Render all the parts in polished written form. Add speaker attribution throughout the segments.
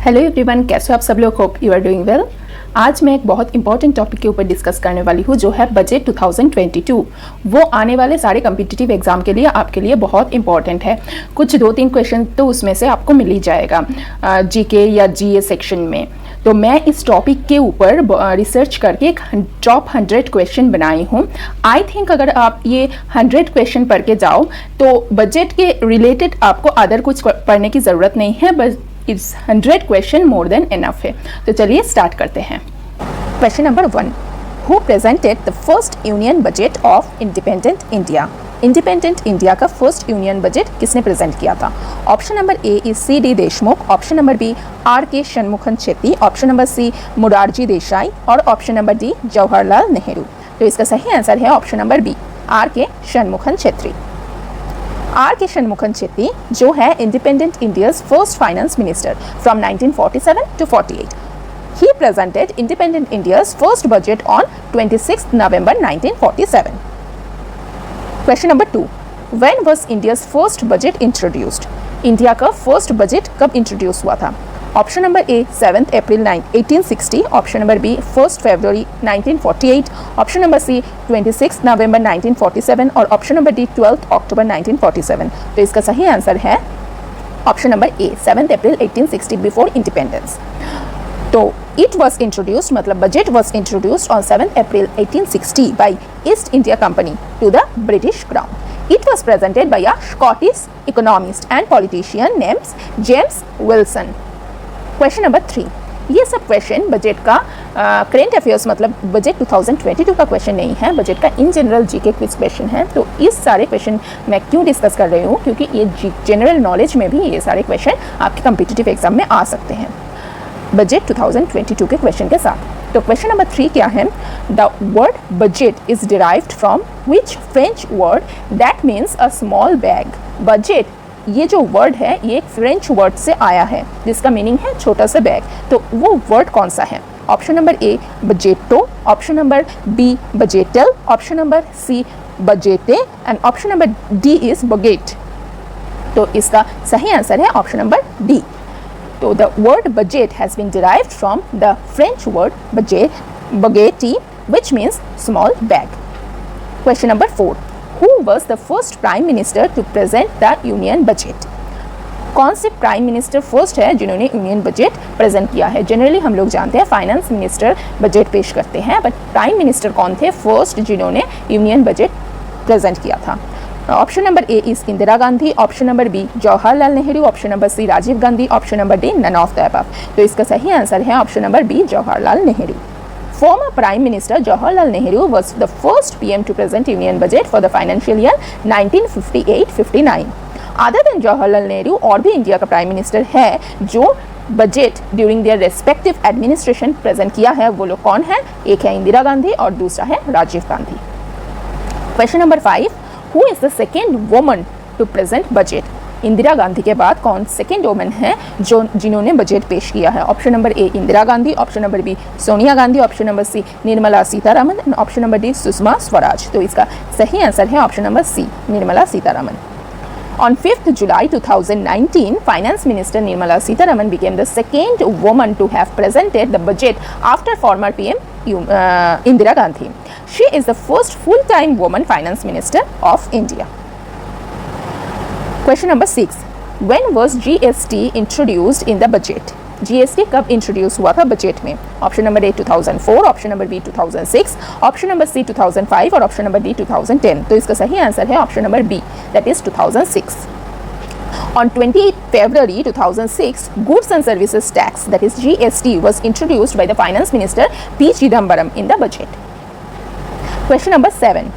Speaker 1: Hello everyone, कैसे हो आप सब लोग? Hope you are doing well. आज मैं एक बहुत इंपॉर्टेंट टॉपिक के ऊपर डिस्कस करने वाली हूँ जो है बजट 2022। वो आने वाले सारे कम्पिटिटिव एग्जाम के लिए आपके लिए बहुत इंपॉर्टेंट है। कुछ 2-3 क्वेश्चन तो उसमें से आपको मिल ही जाएगा जीके या जीए सेक्शन में। तो मैं इस टॉपिक के ऊपर रिसर्च करके एक टॉप 100 क्वेश्चन बनाई हूँ। आई थिंक अगर आप ये 100 क्वेश्चन पढ़ के जाओ तो बजट के रिलेटेड आपको अदर कुछ पढ़ने की ज़रूरत नहीं है, बस it's 100 question more than enough है। तो चलिए स्टार्ट करते हैं। Question number 1, who presented the first union budget of independent India? Independent India का फर्स्ट यूनियन बजट किसने प्रेजेंट किया था? Option number A is C D. Deshmukh, option number B R K. Shanmukham Chetty, option number C Morarji Desai और option number D Jawaharlal Nehru. तो इसका सही answer है option number B R K. Shanmukham Chhetri. R K. Shanmukham Chhetri जो है independent India's first finance minister from 1947 to 48. He presented independent India's first budget on 26th November 1947. Question number 2. When was India's first budget introduced? India का first budget कब introduce हुआ था? Option number A 7 April 1860, option number B 1 फरवरी 1948, option number C 26 नवंबर 1947 और option number D 12 अक्टूबर 1947। तो इसका सही आंसर है option number A 7 April 1860 before independence. तो इट वॉज इंट्रोड्यूस्ड मतलब budget was introduced on 7 April 1860 by East India Company to the British Crown. It was presented by a Scottish economist and politician named James Wilson. Question number 3, ये सब question budget का current affairs मतलब budget 2022 का question नहीं है, budget का in general GK quiz question है। तो इस सारे क्वेश्चन मैं क्यों डिस्कस कर रही हूँ, क्योंकि ये जनरल नॉलेज में भी ये सारे क्वेश्चन आपके कम्पिटिटिव एग्जाम में आ सकते हैं बजट 2022 के क्वेश्चन के साथ। तो क्वेश्चन नंबर 3 क्या है? The word budget is derived from which French word that means a small bag? Budget ये जो वर्ड है ये एक फ्रेंच वर्ड से आया है जिसका मीनिंग है छोटा सा बैग। तो वो वर्ड कौन सा है? ऑप्शन नंबर ए बजेटो, ऑप्शन नंबर बी बजेटल, ऑप्शन नंबर सी बजेटे and option number D is बगेट। तो इसका सही आंसर है option number D. So the word budget has been derived from the French word baguette, which means small bag. Question number 4. Who was the first prime minister to present the union budget? कौन से prime minister first है जिन्होंने union budget present किया है? Generally हम लोग जानते हैं फाइनेंस मिनिस्टर बजट पेश करते हैं, बट प्राइम मिनिस्टर कौन थे फर्स्ट जिन्होंने यूनियन बजट प्रेजेंट किया था? Option number A is Indira Gandhi, option number B Jawaharlal Nehru, option number C Rajiv Gandhi, option number D none of the above. तो इसका सही आंसर है option number B Jawaharlal Nehru. Former Prime Minister Jawaharlal Nehru was the first PM to present Union Budget for the financial year 1958-59. Other than Jawaharlal Nehru और भी India का prime minister है जो budget during their respective administration present किया है। वो लोग कौन है? एक है इंदिरा गांधी और दूसरा है Rajiv Gandhi. Question number 5, who is the second woman to present budget? Indira Gandhi के बाद कौन सेकेंड वुमन है जो जिन्होंने बजट पेश किया है? Option number A Indira Gandhi, option number B Sonia Gandhi, option number C Nirmala Sitharaman, option number D Sushma Swaraj. तो इसका सही आंसर है option number C Nirmala Sitharaman. On 5th July 2019, Finance Minister Nirmala Sitharaman became the second woman to have presented the budget after former PM Indira Gandhi. She is the first full-time woman finance minister of India. Question number 6. When was GST introduced in the budget? GST कब introduce हुआ था budget में? Option number A 2004, option number B 2006, option number C 2005 और option number D 2010। तो इसका सही answer है option number B that is 2006। On 28 February 2006, Goods and Services Tax that is GST was introduced by the Finance Minister P. Chidambaram in the budget. Question number 7.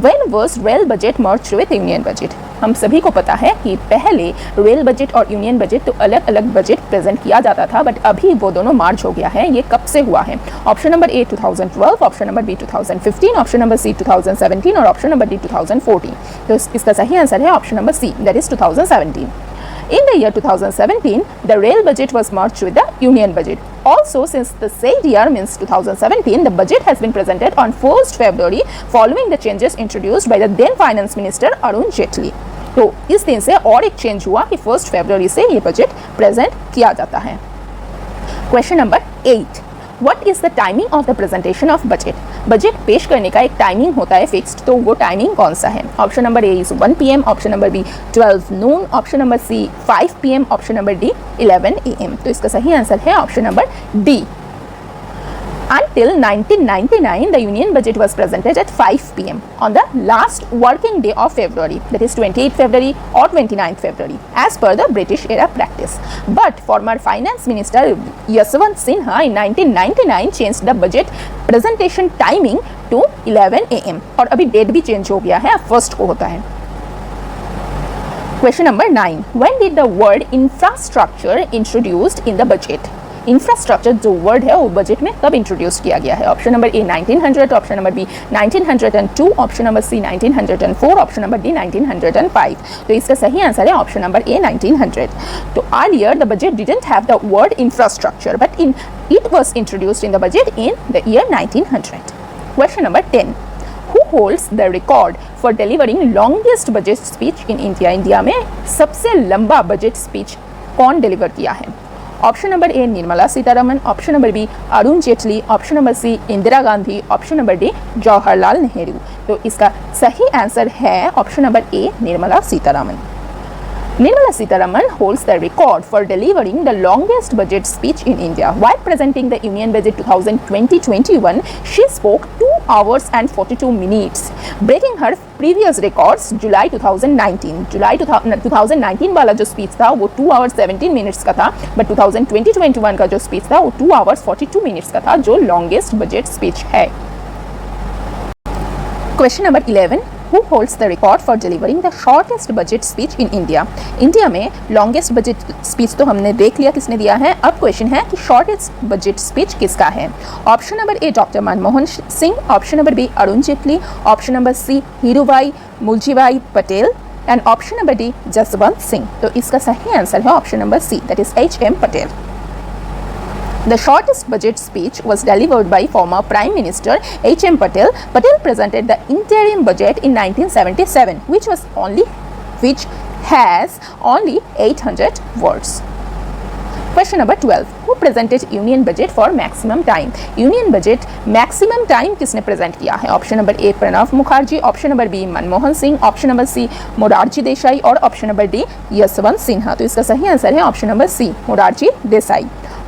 Speaker 1: When was rail budget merged with union budget? हम सभी को पता है कि पहले rail budget और union budget तो अलग अलग बजट प्रेजेंट किया जाता था, बट अभी वो दोनों मार्च हो गया है। ये कब से हुआ है? Option number A 2012, option number B 2015, option number C 2017 और ऑप्शन नंबर डी 2014। तो इसका सही आंसर है option number C that is 2017। In the year 2017, the rail budget was merged with the union budget. Also, since the said year means 2017, the budget has been presented on 1st February following the changes introduced by the then Finance Minister Arun Jaitley. तो इस दिन से और एक change हुआ कि 1 फरवरी से ये बजट प्रेजेंट किया जाता है। Question number 8, what is the timing of the presentation of budget? Budget पेश करने का एक टाइमिंग होता है फिक्स्ड, तो वो टाइमिंग कौन सा है? Option number A is 1 PM, option number B 12 noon, option number C 5 PM, option number D 11 AM। तो इसका सही आंसर है option number D. Until 1999, the Union budget was presented at 5 PM on the last working day of February, that is 28 February or 29 February, as per the British era practice. But former Finance Minister Yashwant Sinha in 1999 changed the budget presentation timing to 11 AM, और अभी date भी change हो गया है, first को होता है। Question number 9, when did the word infrastructure introduced in the budget? Infrastructure जो वर्ड है वो बजट में कब इंट्रोड्यूस किया गया है? Option number A 1900, option number B 1902, option number C 1904, option number D 1905। तो इसका सही आंसर है ऑप्शन नंबर ए 1900। तो earlier the budget didn't have the word infrastructure, but it was introduced in the budget in the year 1900। Question number 10, who holds the record for delivering longest budget speech in India? India में सबसे लंबा budget speech कौन deliver किया है? Option number A Nirmala Sitharaman, option number B Arun Jaitley, option number C Indira Gandhi, option number D Jawaharlal Nehru. तो इसका सही answer है option number A Nirmala Sitharaman. Nirmala Sitharaman holds the record for delivering the longest budget speech in India. While presenting the Union Budget 2020-21, she spoke 2 hours and 42 minutes, breaking her previous records July 2019. July 2019 वाला जो speech था वो 2 hours 17 minutes का था, but 2020-21 का जो speech था वो 2 hours 42 minutes का था, जो लॉन्गेस्ट बजट स्पीच है। Question number 11, who holds the record for delivering the shortest budget speech in India? India में लॉन्गेस्ट बजट स्पीच तो हमने देख लिया किसने दिया है, अब क्वेश्चन है कि शॉर्टेस्ट बजट स्पीच किसका है। Option number A doctor Manmohan Singh, option number B Arun Jaitley, option number C Hirubhai Muljibhai Patel and option number D Jaswant Singh. तो इसका सही आंसर है option number C, that is HM Patel. The shortest budget speech was delivered by former Prime Minister HM Patel. Patel presented the interim budget in 1977, which has only 800 words. Question number 12. Who presented Union Budget for maximum time? Union Budget maximum time किसने present किया है? Option number A Pranab Mukherjee, option number B Manmohan Singh, option number C Morarji Desai और option number D Yashwant Sinha. तो इसका सही answer है option number C Morarji Desai.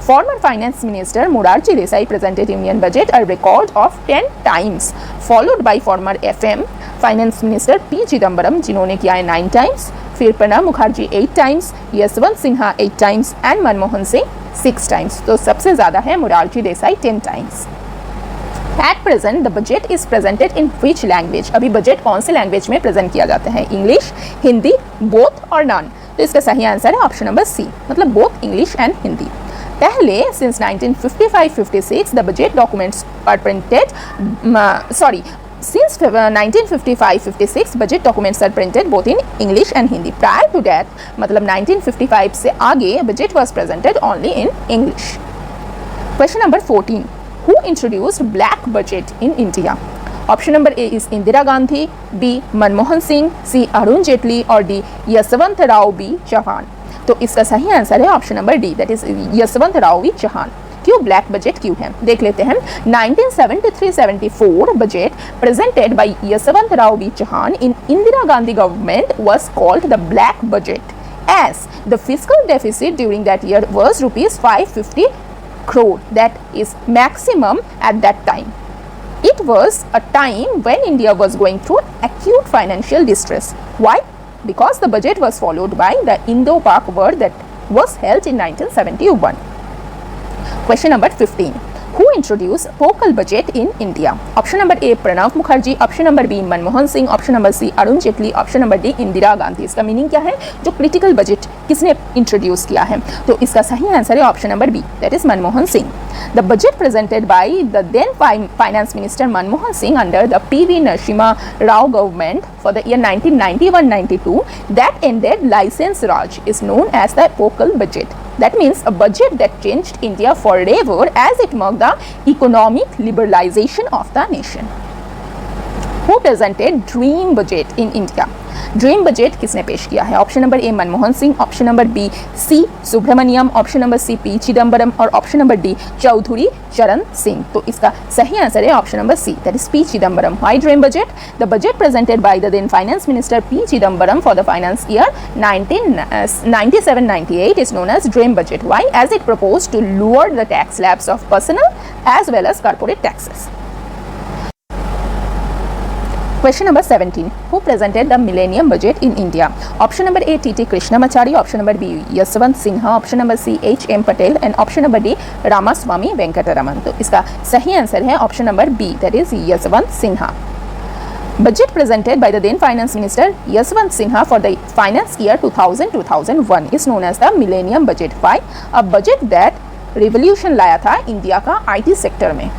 Speaker 1: Former Finance Minister Morarji Desai presented Union Budget a record of 10 times, followed by former FM Finance Minister P. Chidambaram जिन्होंने किया है 9 times, फिर Pranab Mukherjee 8 times, Yashwant Sinha 8 times and Manmohan Singh 6 times। तो सबसे ज़्यादा है Morarji Desai 10 times। At present, the budget is presented in which language? अभी budget कौन से लैंग्वेज में प्रेजेंट किया जाता है? इंग्लिश, हिंदी, बोथ और नॉन? तो इसका सही आंसर है ऑप्शन नंबर सी, मतलब बोथ इंग्लिश एंड हिंदी। पहले since 1955-56 the budget documents are printed since 1955-56 budget documents are printed both in English and Hindi. Prior to that मतलब 1955 से आगे budget was presented only in English. Question number 14, who introduced black budget in India? Option number A is Indira Gandhi, B Manmohan Singh, C Arun Jaitley और D Yashwant Rao B Chauhan. तो इसका सही answer है option number D, that is Yashwant Rao B Chauhan. क्यों black budget क्यों है, देख लेते हैं। 1973-74 budget presented by Yashwant Rao B Chauhan in Indira Gandhi government was called the black budget as the fiscal deficit during that year was rupees 550 crore, that is maximum at that time. It was a time when India was going through acute financial distress. Why? Because the budget was followed by the Indo-Pak war that was held in 1971. Question number 15. Who introduced focal budget in India? Option number A Pranab Mukherjee, option number B Manmohan Singh, option number C Arun Jaitley, option number D Indira Gandhi. इसका meaning क्या है, जो critical budget किसने introduce किया है? तो इसका सही आंसर है option number B, that is Manmohan Singh. The budget presented by the then Finance Minister Manmohan Singh under the P.V. Narasimha Rao government for the year 1991-92 that ended License Raj is known as the focal budget. That means a budget that changed India forever as it marked the economic liberalization of the nation. Who presented dream budget in India? Dream budget किसने पेश किया है? Option number A Manmohan Singh, option number B C Subramaniam, option number C P Chidambaram और option number D Chaudhary चरण सिंह। तो इसका सही answer है option number C, that is P Chidambaram. Why dream budget? The budget presented by the then finance minister P Chidambaram for the finance year 1997-98 is known as dream budget. Why? As it proposed to lower the tax slabs of personal as well as corporate taxes. Question number 17. Who presented the Millennium Budget in India? Option number A T.T. Krishnamachari, option number B Yashwant Sinha, option number C H.M. Patel and option number D Ramaswamy Venkataraman. तो इसका सही answer है option number B, that is Yashwant Sinha. Budget presented by the then Finance Minister Yashwant Sinha for the finance year 2000-2001 is known as the Millennium Budget. Why? A budget that revolution लाया था India का IT sector में।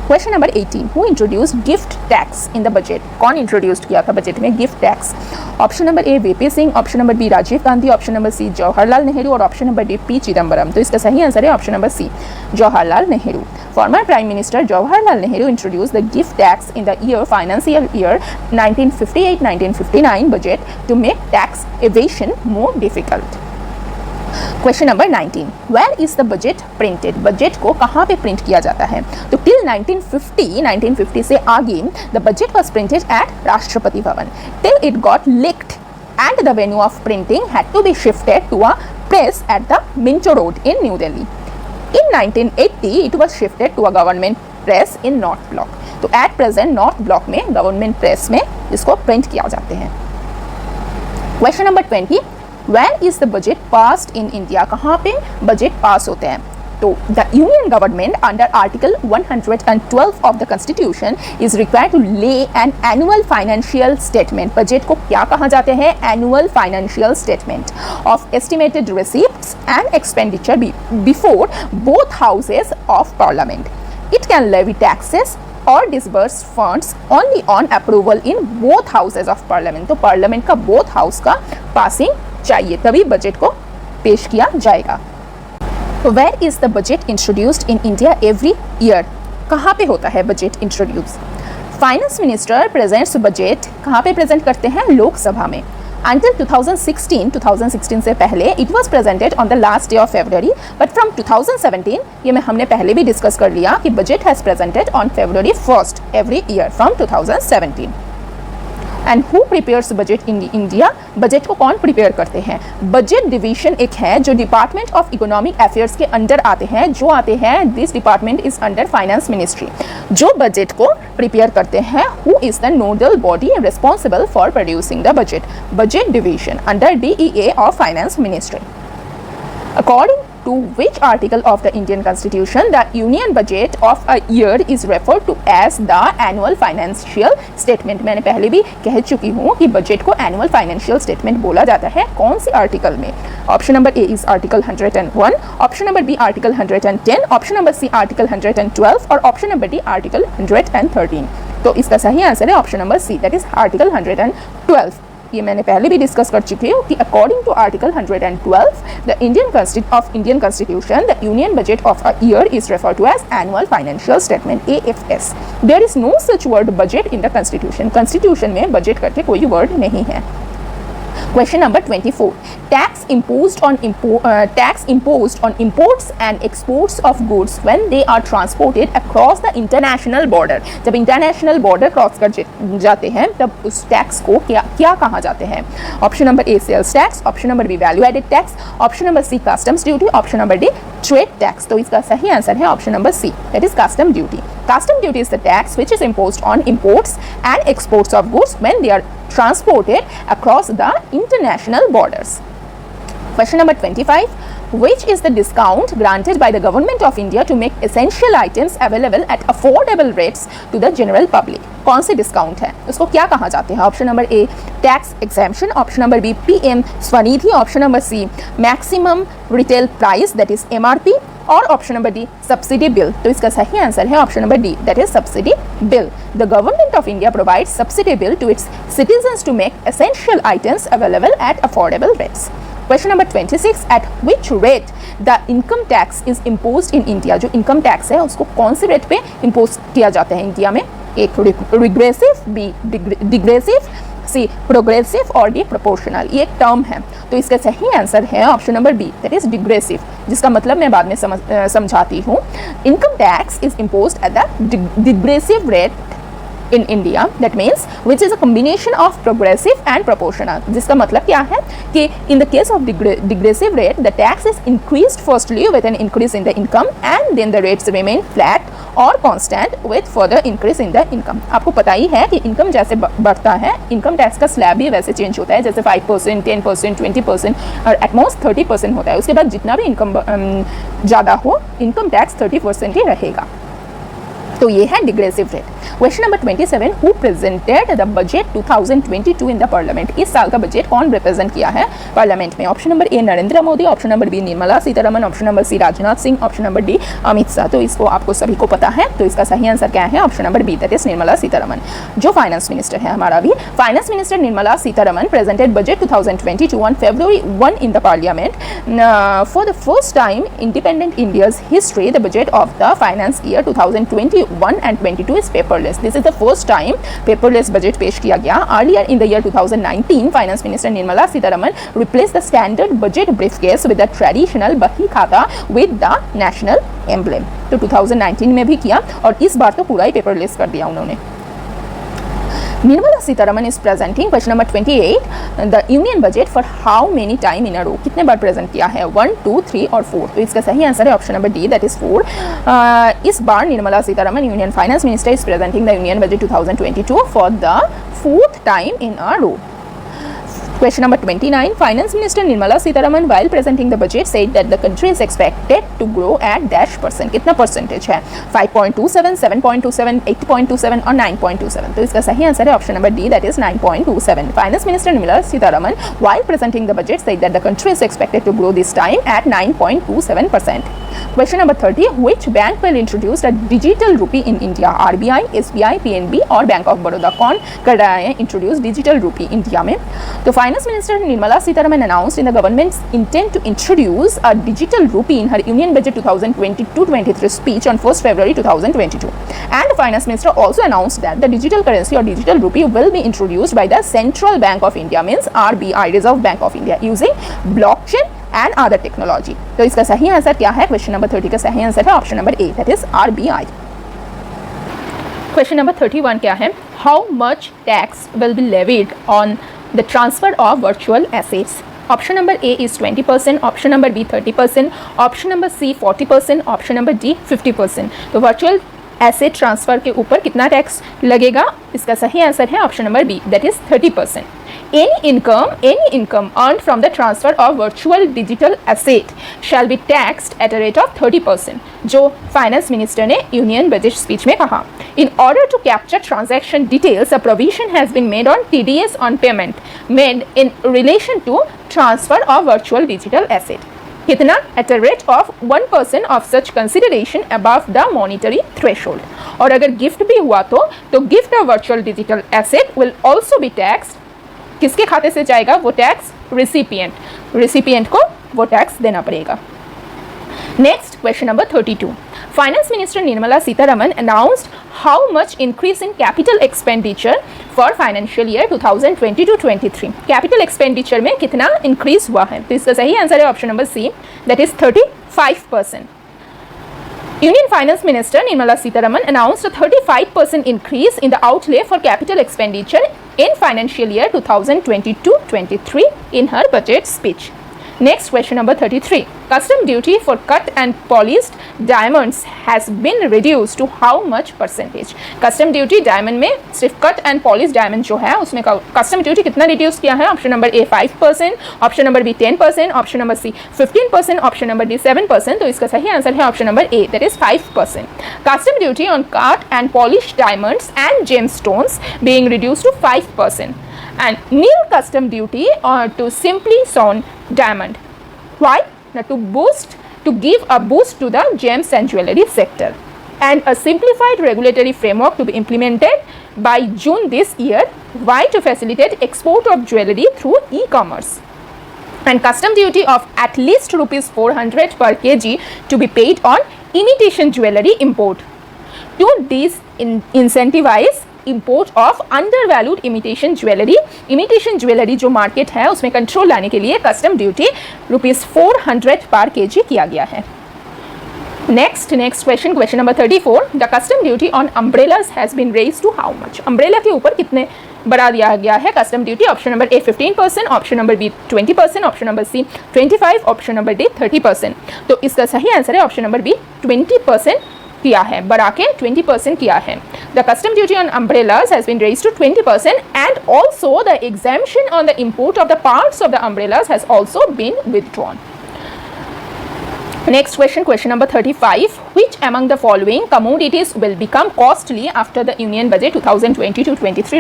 Speaker 1: Question number 18. Who introduced gift tax in the budget? कौन introduce किया था budget में gift tax? Option number A VP Singh, option number B Rajiv Gandhi, option number C Jawaharlal Nehru और option number D P Chidambaram. तो इसका सही आंसर है option number C Jawaharlal Nehru. Former prime minister Jawaharlal Nehru introduce the gift tax in the financial year 1958-1959 budget to make tax evasion more difficult. Question number 19. Where is the budget printed? Budget को कहाँ पे print किया जाता है? तो till 1950 से आगे the budget was printed at Rashtrapati Bhavan till it got leaked and the venue of printing had to be shifted to a press at the Minto Road in New Delhi. In 1980 it was shifted to a government press in North Block. तो at present North Block में government press में इसको print किया जाते हैं. Question number 20. When is the budget passed in India? कहाँ पे budget pass होते हैं? तो the Union government under Article 112 of the Constitution is required to lay an annual financial statement. Budget को क्या कहा जाते हैं? Annual financial statement of estimated receipts and expenditure before both houses of Parliament. It can levy taxes or disburse funds only on approval in both houses of Parliament. तो Parliament का both house का passing चाहिए तभी budget को पेश किया जाएगा. Where is the budget introduced in India every year? कहाँ पे होता है budget introduce? Finance minister presents budget कहाँ पे प्रेजेंट करते हैं? लोकसभा में. Until 2016 से पहले it was presented on the last day of February, but from 2017 ये हमने पहले भी डिस्कस कर लिया कि budget has presented on February 1st every year from 2017. And who prepares budget in India? Budget को कौन प्रिपेयर करते हैं? बजट डिवीजन एक है जो डिपार्टमेंट ऑफ इकोनॉमिक अफेयर्स के अंडर आते हैं. This department is under finance ministry. जो बजट को प्रिपेयर करते हैं, who is the nodal body responsible for producing the budget? Budget division under DEA of finance ministry. According to which article of the Indian Constitution the Union Budget of a year is referred to as the annual financial statement? मैंने पहले भी कह चुकी हूँ कि budget को annual financial statement बोला जाता है. कौन से आर्टिकल में? Option number A is article 101, option number B article 110, option number C article 112 और ऑप्शन नंबर डी आर्टिकल 113. तो इसका सही आंसर है option number C, that is article 112. ये मैंने पहले भी डिस्कस कर चुकी हूँ कि according to article 112 the Indian constitution the union budget of a year is referred to as annual financial statement AFS. There is no such word budget in the constitution में budget करके कोई word नहीं है. Question number 24. Tax imposed on imports and exports of goods when they are transported across the international border. जब international border cross कर जाते हैं तब उस टैक्स को क्या कहा जाते हैं? Option number A sales tax, option number B value added tax, option number C customs duty, option number D trade tax. तो इसका सही आंसर है option number C, that is custom duty. Custom duty is the tax which is imposed on imports and exports of goods when they are transported across the international borders. Question number 25. Which is the discount granted by the government of India to make essential items available at affordable rates to the general public? कौन से discount है? उसको क्या कहा जाते हैं? Option number A tax exemption, option number B PM Svanidhi, option number C maximum retail price that is MRP और option number D subsidy bill. तो इसका सही आंसर है option number D, that is subsidy bill. The government of India provides subsidy bill to its citizens to make essential items available at affordable rates. Question number 26. At which rate the income tax is imposed in India? जो income tax है उसको कौन से rate पे impose किया जाता है India में? एक regressive, B degressive, C progressive और डी प्रोपोर्शनल। ये एक टर्म है, तो इसका सही आंसर है option number B, that is degressive, जिसका मतलब मैं बाद में समझाती हूँ। Income tax is imposed at the degressive rate in India, that means which is a combination of progressive and proportional, जिसका मतलब क्या है कि in the case of digressive rate the tax is increased firstly with an increase in the income and then the rates remain flat or constant with further increase in the income। आपको पता ही है कि income जैसे बढ़ता है income tax का slab भी वैसे चेंज होता है, जैसे 5%, 10%, 20% और एटमोस्ट 30% होता है। उसके बाद जितना भी इनकम ज़्यादा हो इनकम टैक्स 30% ही रहेगा, तो ये है degressive rate. Question number 27, who presented the budget 2022 in the parliament. इस साल का बजट कौन रिप्रेजेंट किया है पार्लियामेंट में? Option number A Narendra Modi, option number B Nirmala Sitharaman, option number C Rajnath Singh, option number D Amit Shah. तो इसको आपको सभी को पता है, तो इसका सही आंसर क्या है? Option number B, that is Nirmala Sitharaman, जो फाइनेंस मिनिस्टर है हमारा भी। Finance minister Nirmala Sitharaman presented budget 2022 on February 1 in the parliament. For the first time independent India's history, the budget of the finance year 2021 and 22 is paperless. This is the first time paperless budget पेश किया गया। Earlier in the year 2019, Finance Minister Nirmala Sitharaman replaced the standard budget briefcase with the traditional बही खाता with the national emblem। तो 2019 में भी किया और इस बार तो पूरा ही पेपरलेस कर दिया उन्होंने। Nirmala Sitharaman is presenting question number 28 the union budget for how many time in a row। कितने बार प्रेजेंट किया है? 1, 2, 3 और 4। तो इसका सही आंसर है option number D, that is 4। इस बार Nirmala Sitharaman union finance minister is presenting the union budget 2022 for the 4th time in a row. Question number 29, Finance Minister Nirmala Sitharaman while presenting the budget said that the country is expected to grow at dash %। कितना percentage है? 5.27, 7.27, 8.27 और 9.27। तो इसका सही answer है option number D, that is 9.27। Finance Minister Nirmala Sitharaman while presenting the budget said that the country is expected to grow this time at 9.27%। Question number 30, which bank will introduce a digital rupee in India? RBI, SBI, PNB और bank of Baroda कौन कर रहा है introduce digital रूपी India में? तो finance minister Nirmala Sitharaman announced in the government's intent to introduce a digital rupee in her Union Budget 2022-23 speech on 1st February 2022. And the finance minister also announced that the digital currency or digital rupee will be introduced by the Central Bank of India, means RBI, Reserve Bank of India, using blockchain and other technology। तो इसका सही answer क्या है? Question number 30 का सही answer है option number A, that is RBI। Question number 31 क्या है? How much tax will be levied on the transfer of virtual assets। Option number A is 20%, option number B 30%, option number C 40%, option number D 50%। तो virtual asset transfer के ऊपर कितना tax लगेगा? इसका सही answer है option number B, that is 30%। Any income earned from the transfer of virtual digital asset shall be taxed at a rate of 30%, जो finance minister ने यूनियन बजट स्पीच में कहा। In order to capture transaction details, a provision has been made on TDS on payment made in relation to transfer of virtual digital asset। कितना? At a rate of 1% of such consideration above the monetary threshold। और अगर gift भी हुआ तो gift of virtual digital asset will also be taxed। किसके खाते से जाएगा वो टैक्स? रिसिपिएंट को वो टैक्स देना पड़ेगा। Next question number 32, finance minister Nirmala Sitharaman announced how much increase in capital expenditure for financial year 2022-23। Capital expenditure में कितना इंक्रीज हुआ है? तो इसका सही आंसर है option number C, that is 35%। Union Finance Minister Nirmala Sitharaman announced a 35% increase in the outlay for capital expenditure in financial year 2022-23 in her budget speech। Next question number 33, custom duty for cut and polished diamonds has been reduced to how much percentage? custom duty diamond में सिर्फ cut and polished diamond जो है उसमें custom duty कितना reduce किया है? Option number A 5%, option number B 10%, option number C 15%, option number D 7%। तो इसका सही आंसर है option number A, that is 5%। custom duty on cut and polished diamonds and gemstones being reduced to 5%, and nil custom duty to simply sewn diamond। Why? Now to give a boost to the gems and jewelry sector, and a simplified regulatory framework to be implemented by June this year। Why? To facilitate export of jewelry through e-commerce, and custom duty of at least rupees 400 per kg to be paid on imitation jewelry import। to disincentivize import of undervalued imitation jewellery जो market है उसमें control लाने के लिए custom duty ₹400 पर kg किया गया है। Next question number 34, the custom duty on umbrellas has been raised to how much? Umbrella के ऊपर कितने बढ़ा दिया गया है custom duty? Option number A 15%, option number B 20%, option number C 25%, option number D 30%। तो इसका सही आंसर है ऑप्शन नंबर बी 20% किया है, बढ़ा के 20% किया है। The custom duty on umbrellas has been raised to 20% and also the exemption on the import of the parts of the umbrellas has also been withdrawn. Next question number 35. Which among the following commodities will become costly after the Union Budget 2020-23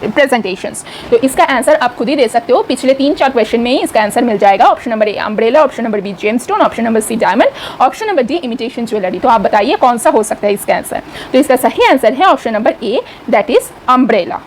Speaker 1: representations? तो इसका answer आप खुद ही दे सकते हो, पिछले 3-4 question में ही इसका answer मिल जाएगा। Option number A umbrella, option number B gemstone, option number C diamond, option number D imitation jewellery. तो आप बताइए कौन सा हो सकता है इसका आंसर? तो इसका सही आंसर है option number A, that is umbrella.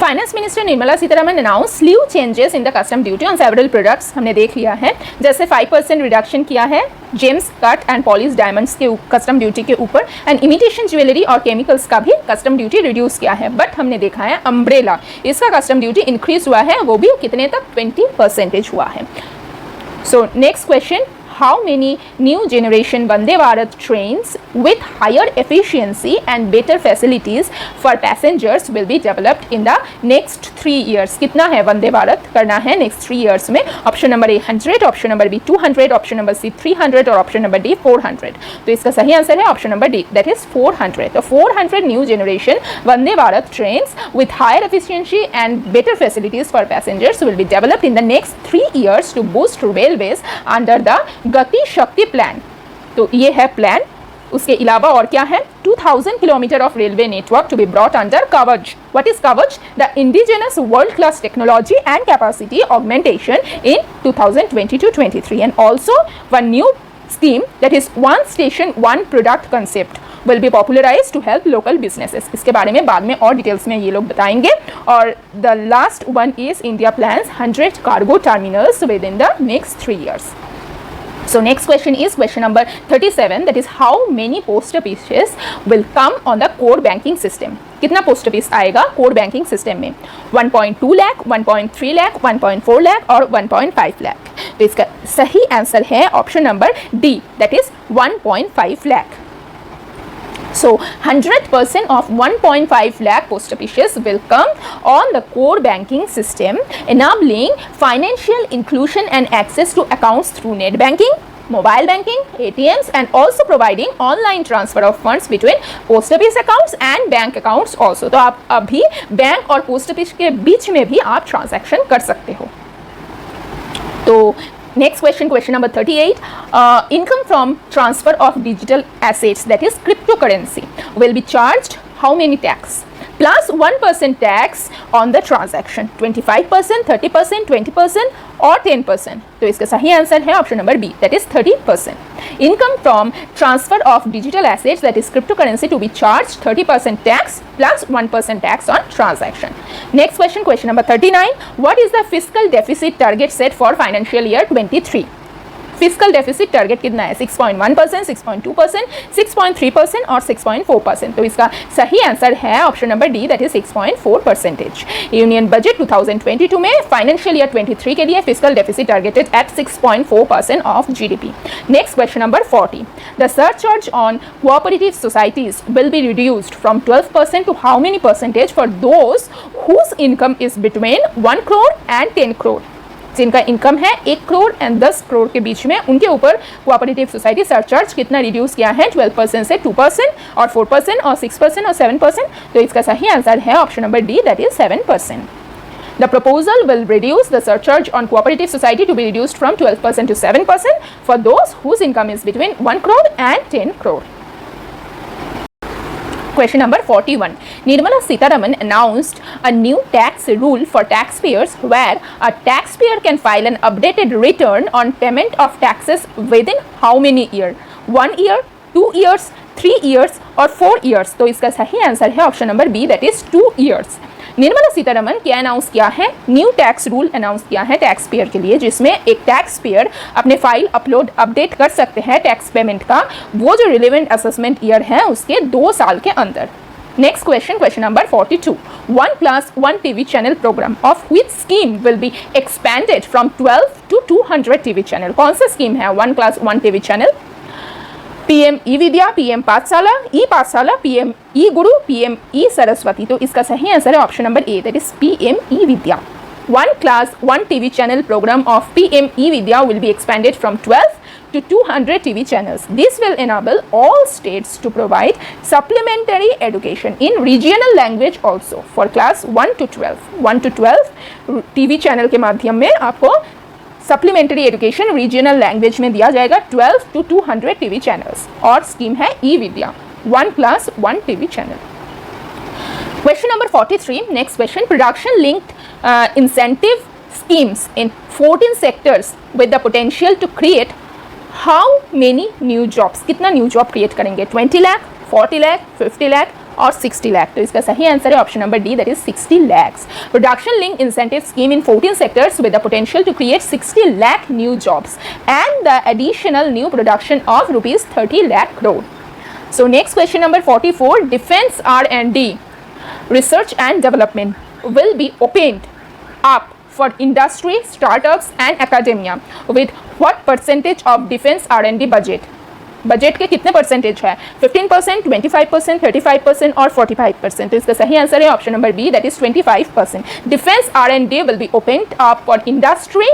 Speaker 1: Finance minister Nirmala Sitharaman announce sleeve changes in the custom duty on several products. हमने देख लिया है, जैसे 5% रिडक्शन किया है James cut and polish diamonds के कस्टम ड्यूटी के ऊपर, एंड इमिटेशन ज्वेलरी और केमिकल्स का भी कस्टम ड्यूटी रिड्यूस किया है। बट हमने देखा है अम्ब्रेला, इसका कस्टम ड्यूटी इंक्रीज हुआ है, वो भी कितने तक? 20% हुआ है। सो next question, how many new generation Vande Bharat trains with higher efficiency and better facilities for passengers will be developed in the next 3 years? कितना है वंदे भारत करना है नेक्स्ट 3 years में? Option number A 100, option number B 200, option number C 300 और option number D 400। तो इसका सही answer है option number D, that is 400। तो 400 new generation Vande Bharat trains with higher efficiency and better facilities for passengers will be developed in the next 3 years to boost railways under the गति शक्ति plan. तो ये है प्लान। उसके अलावा और क्या है? 2000 kilometre of railway network to be brought under Kavach. What is Kavach? The indigenous world class technology and capacity augmentation in 2022-23 and also one new scheme that is one station one product concept will be popularized to help local businesses। इसके बारे में बाद में और details में ये लोग बताएंगे। और the last one is India plans 100 cargo terminals within the next 3 years। So next question is question number 37, that is how many post offices will come on the core banking system? कितना post office आएगा core banking system में? 1.2 लाख, 1.3 लाख, 1.4 लाख और 1.5 लाख। तो इसका सही answer है option number D, that is 1.5 lakh। So 100% of 1.5 lakh post offices will come on the core banking system, enabling financial inclusion and access to accounts through net banking, mobile banking, ATMs, and also providing online transfer of funds between post office accounts and bank accounts also। तो आप अभी bank और post office के बीच में भी आप transaction कर सकते हो। तो next question number 38, income from transfer of digital assets, that is cryptocurrency, will be charged how many tax? Plus 1% tax on the transaction, 25%, 30%, 20% और 10%। तो इसका सही आंसर है option number B, that is 30%। Income from transfer of digital assets that is cryptocurrency to be charge 30% tax plus 1% tax on transaction. Next question number 39, what is the fiscal deficit target set for financial year 23? Fiscal deficit target कितना है? 6.1%, 6.2%, 6.3% और 6.4%। तो इसका सही answer है option number D, that is 6.4%। Union budget 2022 में financial year 23 के लिए fiscal deficit targeted at 6.4% of GDP. Next question number 40, the surcharge on cooperative societies will be reduced from 12% to how many percentage for those whose income is between 1 crore and 10 crore? जिनका income है 1 crore and 10 crore के बीच में, उनके ऊपर cooperative society surcharge कितना reduce किया है? 12% से 2% और 4% और 6% और 7%। तो इसका सही आंसर है option number D, that is 7%। The proposal will reduce the surcharge on cooperative society to be reduced from 12% to 7% for those whose income is between 1 crore and 10 crore। Question number 41. Nirmala Sitharaman announced a new tax rule for taxpayers where a taxpayer can file an updated return on payment of taxes within how many years? 1 year, 2 years, 3 years और 4 years? तो इसका सही answer है option number B, that is 2 years. Nirmala Sitharaman क्या announce किया है? New tax rule announce किया है टैक्स पेयर के लिए, जिसमें एक टैक्स पेयर अपने फाइल अपडेट कर सकते हैं टैक्स पेमेंट का, वो जो रिलेवेंट असेसमेंट ईयर है उसके 2 साल के अंदर। Next question, question number 42, 1 class 1 TV channel program of which scheme will be expanded from 12 to 200 TV channel? कौन सा स्कीम है 1 class 1 TV channel? PM ई विद्या, PM पाठशाला, PM ई गुरु, PM ई सरस्वती। तो इसका सही आंसर है option number A, that is PM E Vidya. 1 class 1 TV channel program of PM E Vidya will be expanded from 12 to 200 TV channels. This will enable all states to provide supplementary education in regional language also for class 1 to 12. 1 to 12 TV channel के माध्यम में आपको supplementary education regional language में दिया जाएगा 12 to 200 TV channels, और scheme है ई विद्या 1 class 1 TV channel. Question number 43, next question, production linked incentive schemes in 14 sectors with the potential to create how many new jobs? कितना न्यू जॉब क्रिएट करेंगे? 20 लाख, 40 लाख, 50 लाख और 60 लाख। तो इसका सही आंसर है option number D, that is 60 lakhs। Production link incentive scheme in 14 sectors with the potential to create 60 lakh new jobs and the additional new production of ₹30 lakh crore। So next question number 44, defence R&D research and development will be opened up for industry, startups and academia with what percentage of defense R&D budget? Budget के कितने percentage है? 15%, 25%, 35% और 45%। तो इसका सही answer है option number B, that is 25%। Defence R&D will be opened up for industry,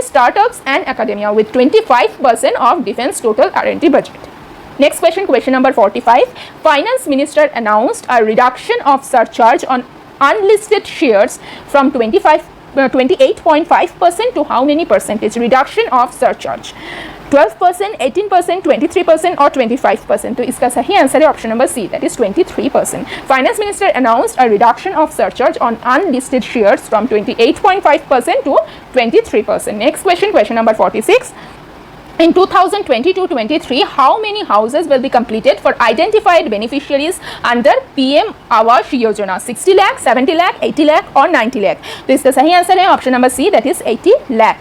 Speaker 1: startups and academia with 25% of defense total R&D budget। Next question, question number 45, finance minister announced a reduction of surcharge on unlisted shares from 28.5% to how many percentage? Reduction of surcharge 12%, 18%, 23% और 25%। तो इसका सही answer है option number C, that is 23%। Finance minister announced a reduction of surcharge on unlisted shares from 28.5% to 23%। Next question, question number 46, in 2022-23, how many houses will be completed for identified beneficiaries under PM Awas Yojana? 60 lakh, 70 lakh, 80 lakh और 90 lakh। तो इसका सही answer है option number C, that is 80 lakh।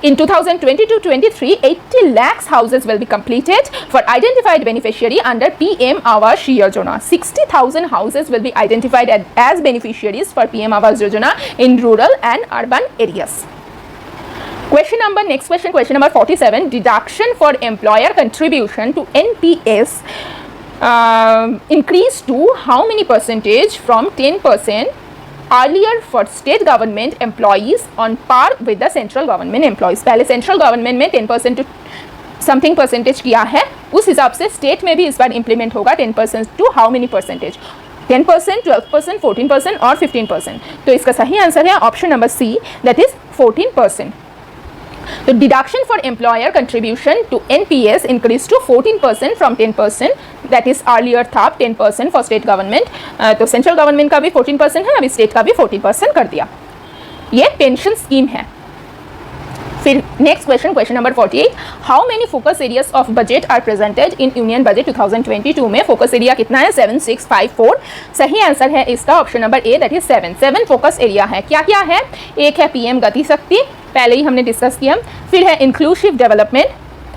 Speaker 1: In 2022-23, 80 lakhs houses will be completed for identified beneficiary under PM Awas Yojana. 60,000 houses will be identified as beneficiaries for PM Awas Yojana in rural and urban areas. Question number, next question, question number 47, deduction for employer contribution to NPS increased to how many percentage from 10% earlier for state government employees on par with the central government employees? पहले central government में 10% to something percentage किया है, उस हिसाब से state में भी इस बार इंप्लीमेंट होगा 10% टू हाउ मेनी परसेंटेज? 10%, 12%, 14% और 15%। तो इसका सही आंसर है option number C, that is 14%। तो deduction for employer contribution to NPS increase to 14% from 10%, that is earlier था 10% फॉर स्टेट गवर्नमेंट। तो सेंट्रल गवर्नमेंट का भी 14% है, अभी स्टेट का भी 14% कर दिया। ये पेंशन स्कीम है। फिर next question, question number 48, how many focus areas of budget are presented in union budget 2022 में? फोकस एरिया कितना है? 7654। सही आंसर है इसका option number A, that is 7 focus area है। क्या क्या है? एक है PM गति शक्ति, पहले ही हमने डिस्कस किया। फिर है inclusive development,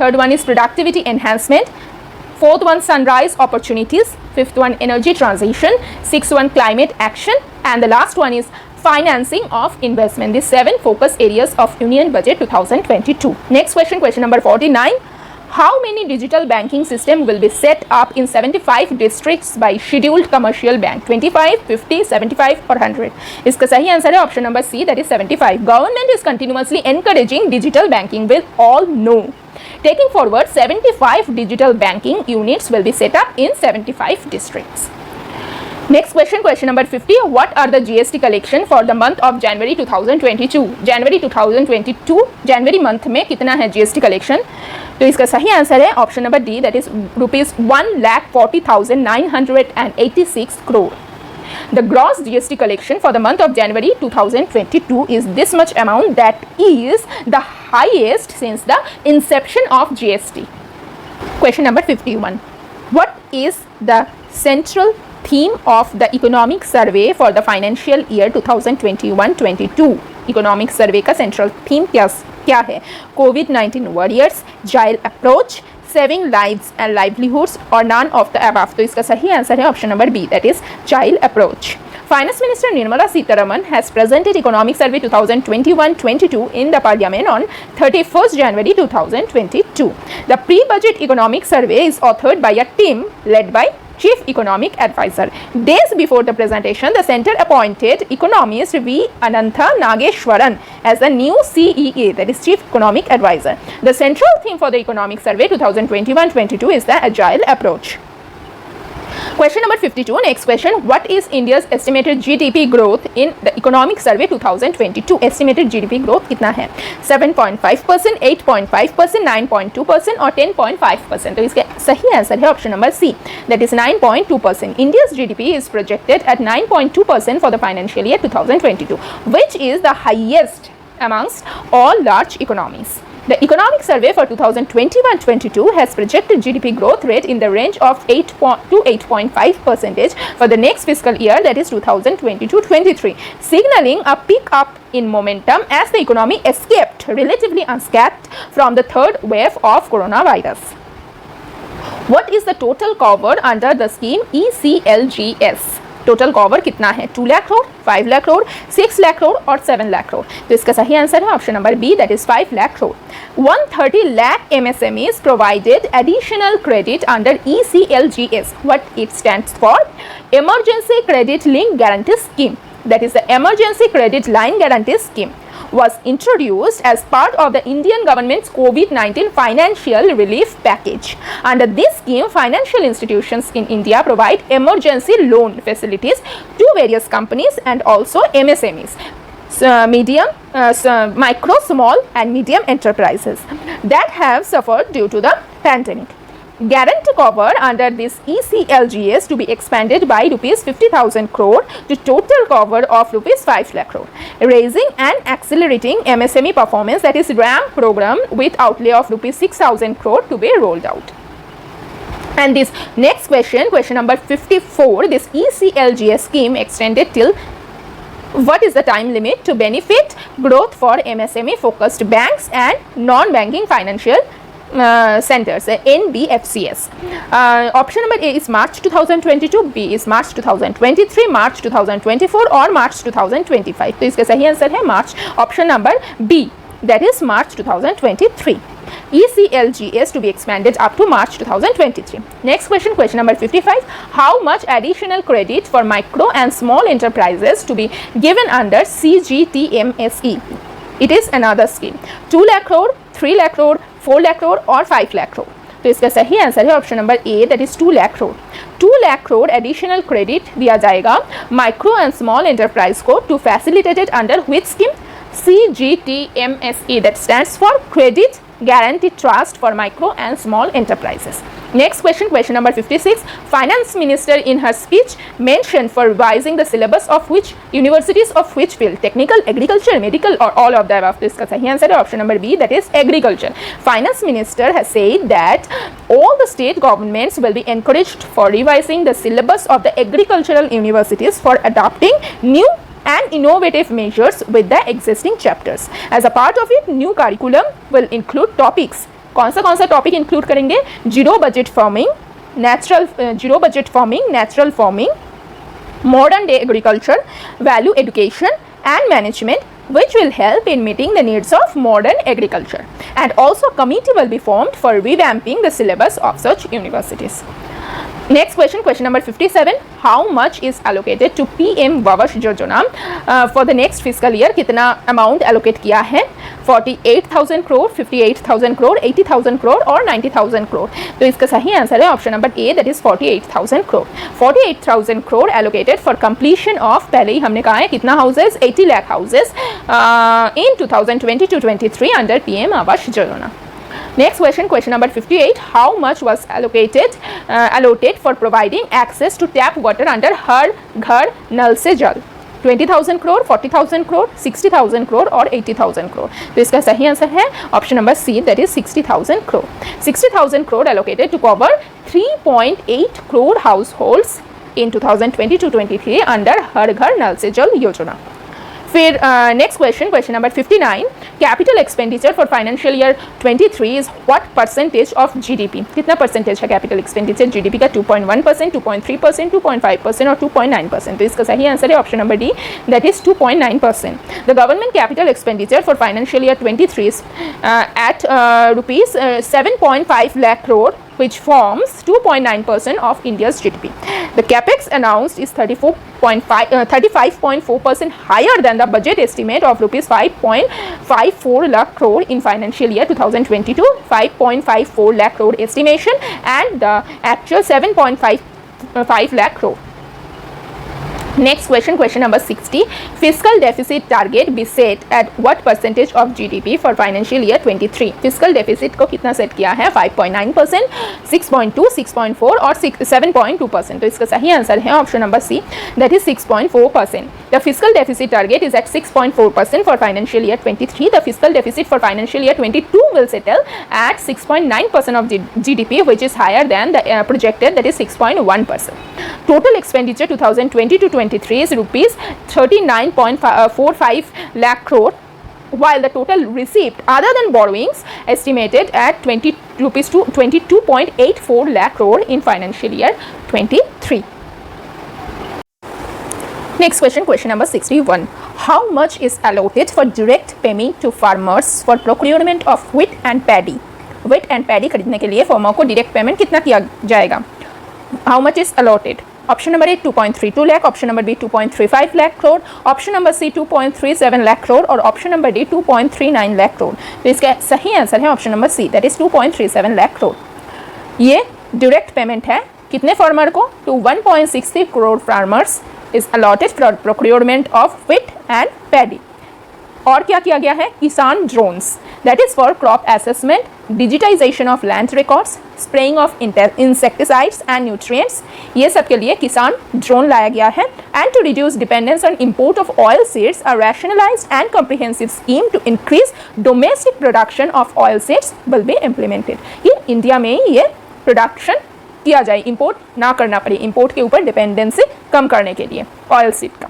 Speaker 1: third one is productivity enhancement, fourth one sunrise opportunities, fifth one energy transition, six one climate action and the last one is financing of investment. These 7 focus areas of Union Budget 2022. Next question, question number 49. How many digital banking system will be set up in 75 districts by scheduled commercial bank? 25, 50, 75 or 100? इसका सही answer है option number C, that is 75. Government is continuously encouraging digital banking. We all know. Taking forward, 75 digital banking units will be set up in 75 districts. Next question, question number 50. What are the GST collection for the month of January 2022? January 2022 January month में कितना है GST collection? तो इसका सही answer है option number D, that is ₹1,40,986 crore. The gross GST collection for the month of January 2022 is this much amount, that is the highest since the inception of GST. Question number 51. What is the central theme of the economic survey for the financial year 2021-22? Economic survey का central theme क्या है? COVID-19 warriors, agile approach, saving lives and livelihoods, or none of the above. तो इसका सही answer है option number B, that is agile approach. Finance Minister Nirmala Sitharaman has presented Economic Survey 2021-22 in the Parliament on 31st January 2022. The pre-budget economic survey is authored by a team led by Chief Economic Advisor. Days before the presentation, the centre appointed economist V. Anantha Nageshwaran as the new CEA, that is Chief Economic Advisor. The central theme for the Economic Survey 2021-22 is the agile approach. Question number 52. Next question. What is India's estimated GDP growth in the Economic Survey 2022? Estimated GDP growth कितना है? 7.5%, 8.5%, 9.2% और 10.5%. तो इसका सही answer है option number C, that is 9.2%. India's GDP is projected at 9.2% for the financial year 2022, which is the highest amongst all large economies. The Economic Survey for 2021-22 has projected GDP growth rate in the range of 8 to 8.5% for the next fiscal year, that is 2022-23, signaling a pick up in momentum as the economy escaped relatively unscathed from the third wave of coronavirus. What is the total cover under the scheme ECLGS? Total cover कितना है? 2 लाख करोड़, 5 लाख करोड़, 6 लाख करोड़ और 7 लाख करोड़. तो इसका सही answer है option number B, that is 5 lakh crore. 130 lakh MSMEs provided additional credit under ECLGS. What it stands for? Emergency Credit Link Guarantee Scheme. That is the Emergency Credit Line Guarantee Scheme was introduced as part of the Indian government's COVID-19 financial relief package. Under this scheme, financial institutions in India provide emergency loan facilities to various companies and also MSMEs, micro, small and medium enterprises that have suffered due to the pandemic. Guarantee cover under this ECLGS to be expanded by rupees 50,000 crore to total cover of rupees 5 lakh crore, raising and accelerating MSME performance, that is RAM program with outlay of rupees 6,000 crore to be rolled out. And this next question, question number 54, this ECLGS scheme extended till what is the time limit to benefit growth for MSME focused banks and non-banking financial centers, NBFCs. Option number A is March 2022, B is March 2023, March 2024 और March 2025. तो इसका सही answer है March, option number B, that is March 2023. ECLGS to be expanded up to March 2023. Next question, question number 55. How much additional credit for micro and small enterprises to be given under CGTMSE? It is another scheme. 2 lakh crore, 3 lakh crore, 4 lakh crore और 5 lakh crore. तो इसका सही answer है option number A, that is 2 lakh crore. 2 lakh crore additional credit दिया जाएगा micro and small enterprise को to facilitated under which scheme? CGTMSE, that stands for Credit Guarantee Trust for Micro and Small Enterprises. Next question, question number 56. Finance Minister in her speech mentioned for revising the syllabus of which universities of which field? Technical, agriculture, medical or all of the above? This is the answer option number B, that is agriculture. Finance Minister has said that all the state governments will be encouraged for revising the syllabus of the agricultural universities for adopting new and innovative measures with the existing chapters. As a part of it, new curriculum will include topics. कौन सा topic include करेंगे? Zero budget farming, natural farming, modern day agriculture, value education and management, which will help in meeting the needs of modern agriculture. And also committee will be formed for revamping the syllabus of such universities. Next question, question number 57. How much is allocated to PM Awas Yojana for the next fiscal year? कितना amount allocate किया है? 48,000 crore, 58,000 crore, 80,000 crore और 90,000 crore. तो इसका सही answer है option number A, that is 48,000 crore. 48,000 crore allocated for completion of, पहले ही हमने कहा है कितना houses? 80 lakh houses in 2020-23 under PM Awas Yojana. Next question, question number 58. How much was allotted for providing access to tap water under Har Ghar Nal Se Jal? 20,000 crore, 40,000 crore, 60,000 crore और 80,000 करोड़। तो इसका सही answer है option number C, that is 60,000 crore. 60,000 crore allocated to cover 3.8 crore households in 2022-23 under Har Ghar Nal Se Jal Yojana. फिर next question number 59, capital expenditure for financial year 23 is what percentage of GDP. कितना percentage है capital expenditure GDP का? 2.1%, 2.3%, 2.5% और 2.9%। तो इसका सही आंसर है option number D, that is 2.9%। The government capital expenditure for financial year 23 at rupees 7.5 lakh crore, which forms 2.9% of India's GDP. The capex announced is 35.4% higher than the budget estimate of rupees 5.54 lakh crore in financial year 2022, 5.54 lakh crore estimation and the actual 7.5 lakh crore. Next question number 60, fiscal deficit target be set at what percentage of GDP for financial year 23? Fiscal deficit को कितना set किया है? 5.9%, 6.2, 6.4 और 7.2%। तो इसका सही answer है option number C, that is 6.4%. The fiscal deficit target is at 6.4% for financial year 23. The fiscal deficit for financial year 22 will settle at 6.9% of GDP, which is higher than the projected, that is 6.1%. Total expenditure 2020 to 23 is rupees 39.45 lakh crore, while the total receipt other than borrowings estimated at rupees 22.84 lakh crore in financial year 23. Next question number 61. How much is allotted for direct payment to farmers for procurement of wheat and paddy? Wheat and paddy खरीदने के लिए farmer को direct payment कितना किया जाएगा? How much is allotted? Option number A 2.32 lakh, option number B 2.35 lakh crore, option number C 2.37 lakh crore और option number D 2.39 lakh crore. तो इसका सही आंसर है option number C, that is 2.37 lakh crore. ये डायरेक्ट पेमेंट है कितने फार्मर को? To 1.63 crore farmers is allotted for procurement of wheat and paddy. और क्या किया गया है? Kisan drones, that is for crop assessment, digitisation of land records, spraying of insecticides and nutrients, ये सब के लिए किसान ड्रोन लाया गया है। And to reduce dependence on import of oil seeds, a rationalised and comprehensive scheme to increase domestic production of oil seeds will be implemented. ये India में ये प्रोडक्शन किया जाए, इंपोर्ट ना करना पड़े, इंपोर्ट के ऊपर डिपेंडेंसी कम करने के लिए ऑयल सीड का।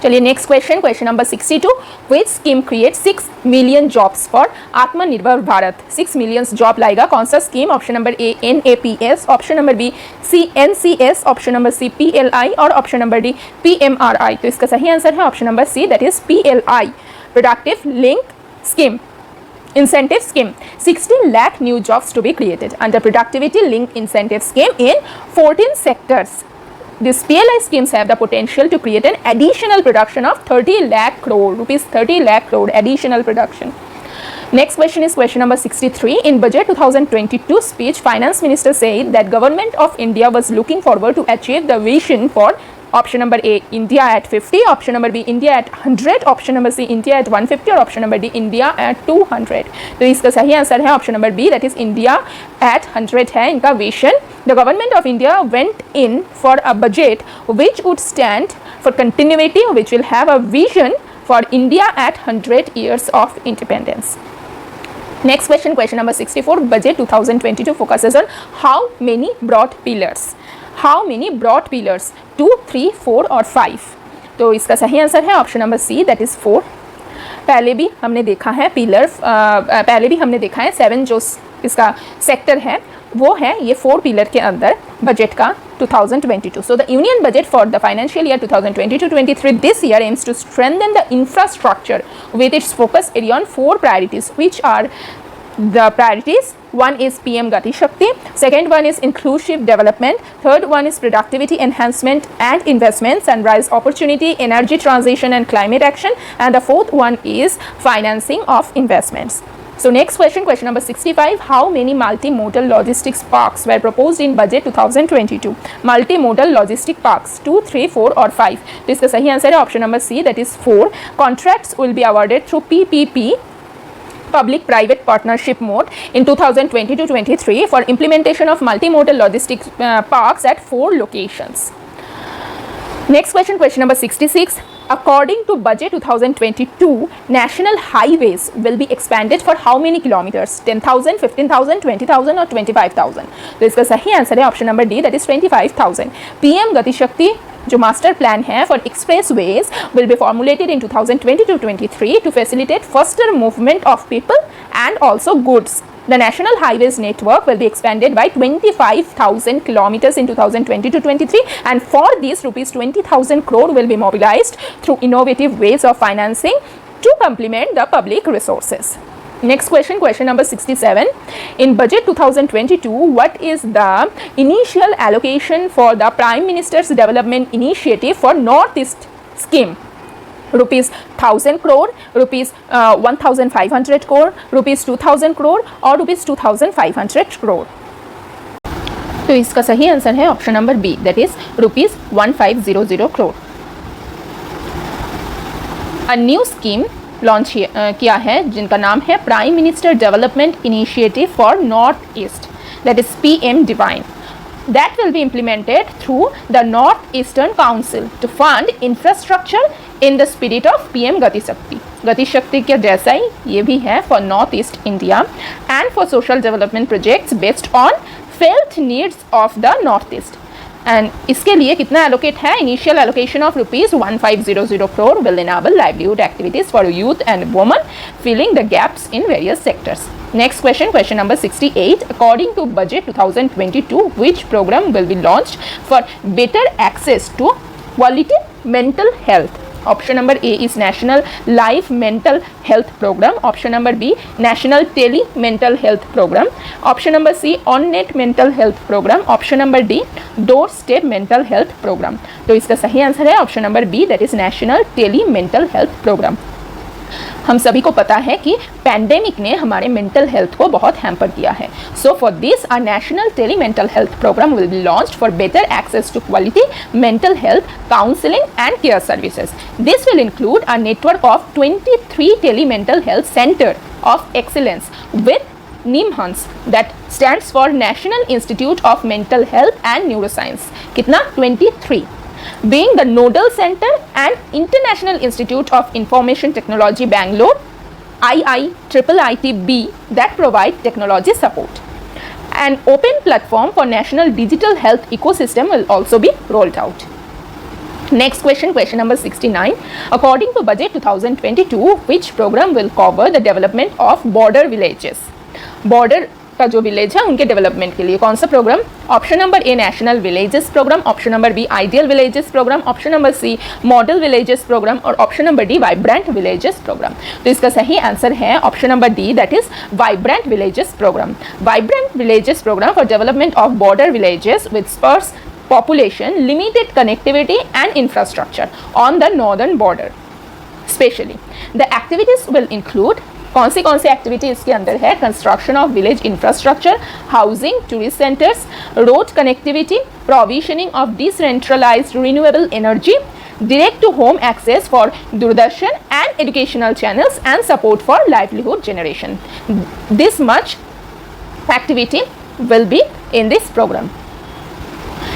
Speaker 1: चलिए next question number 62, which scheme create 6 million jobs for Atmanirbhar Bharat? 6 million job लाएगा कौन सा scheme? Option number A NAPS, option number B CNCS, option number C PLI और ऑप्शन नंबर डी PMRI। तो इसका सही आंसर है option number C, that is PLI, productive link scheme incentive scheme. 16 lakh new jobs to be created under productivity linked incentive scheme in 14 sectors. These PLI schemes have the potential to create an additional production of 30 lakh crore rupees, 30 lakh crore additional production. Next question is question number 63. In budget 2022 speech, finance minister said that government of India was looking forward to achieve the vision for option number A India at 50, option number B India at 100, option number C India at 150 और option number D India at 200। तो इसका सही answer है option number B, that is India at 100 है इनका vision. The government of India went in for a budget which would stand for continuity, which will have a vision for India at 100 years of independence। Next question number 64. Budget 2022 focuses on how many broad pillars? How many broad pillars? 2, 3, 4 और 5। तो इसका सही answer है option number C, that is 4। पहले भी हमने देखा है पिलर, पहले भी हमने देखा है 7 जो इसका सेक्टर है वो है ये 4 पिलर के अंदर बजट का 2022. So the union budget for the financial year 2022-23 this year aims to strengthen the infrastructure with its focus area on 4 priorities, which are the priorities. One is PM Gati Shakti, second one is inclusive development, third one is productivity enhancement and investment, sunrise opportunity, energy transition and climate action, and the fourth one is financing of investments. So next question number 65. How many multimodal logistics parks were proposed in budget 2022? Multimodal logistic parks 2, 3, 4 or 5. तो इसका सही answer है option number C, that is 4. Contracts will be awarded through PPP, public private partnership mode in 2022-23 for implementation of multimodal logistics parks at 4 locations. Next question number 66. According to budget 2022, national highways will be expanded for how many kilometers? 10,000, 15,000, 20,000 or 25,000? तो इसका सही answer है option number D, that is 25,000. PM गति शक्ति जो master plan है for expressways will be formulated in 2022-23 to facilitate faster movement of people and also goods. The national highways network will be expanded by 25,000 kilometers in 2022-23, and for this rupees 20,000 crore will be mobilized through innovative ways of financing to complement the public resources. Next question, question number 67. In budget 2022, what is the initial allocation for the Prime Minister's Development Initiative for Northeast scheme? rupees 1000 crore, rupees 1500 crore, rupees 2000 crore और rupees 2500 crore. तो इसका सही answer है option number B, that is rupees 1500 crore. A new scheme launch किया है जिनका नाम है prime minister development initiative for north east, that is PM divine. That will be implemented through the North Eastern Council to fund infrastructure in the spirit of PM Gati Shakti. Gati Shakti के जैसा ही ये भी है for North East India and for social development projects based on felt needs of the North East. And इसके लिए कितना allocate है? Initial allocation of rupees 1500 crore will enable livelihood activities for youth and women, filling the gaps in various sectors. Next question, question number 68. According to budget 2022, which program will be launched for better access to quality mental health? Option number A is National Life Mental Health Program. Option number B, National Tele Mental Health Program. Option number C, On-Net Mental Health Program. Option number D, Doorstep Mental Health Program. तो इसका सही answer है option number B, that is national tele mental health programme. हम सभी को पता है कि पैंडेमिक ने हमारे मेंटल हेल्थ को बहुत हैम्पर किया है. So for this a national tele mental health programme will be launched for better access to quality mental health counselling and care services. This will include a network of 23 tele mental health centre of excellence with NIMHANS, that stands for National Institute of Mental Health and Neuroscience. कितना? 23. Being the nodal center and International Institute of Information Technology Bangalore, IIITB, that provide technology support. An open platform for national digital health ecosystem will also be rolled out. Next question, question number 69. According to budget 2022, which program will cover the development of border villages? Border का जो village है उनके development के लिए कौन सा programme? Option number A national villages programme, option number B ideal villages programme, option number C model villages programme और option number D vibrant villages programme. तो इसका सही आंसर है option number D, that is vibrant villages programme. Vibrant villages programme for development of border villages with sparse population, limited connectivity and infrastructure on the northern border. Especially, the activities will include कौन सी activity इसके अंदर है? Construction of village infrastructure, housing, tourist centres, road connectivity, provisioning of decentralised renewable energy, direct to home access for Doordarshan and educational channels and support for livelihood generation. This much activity will be in this program.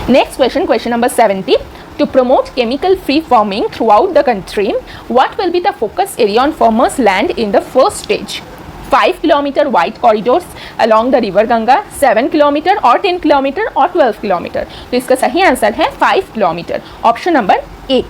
Speaker 1: Next question, question number 70. To promote chemical-free farming throughout the country, what will be the focus area on farmers' land in the first stage? 5 kilometer wide corridors along the river Ganga, 7 kilometer or 10 kilometer or 12 kilometer. तो इसका सही answer है 5 kilometer. Option number A.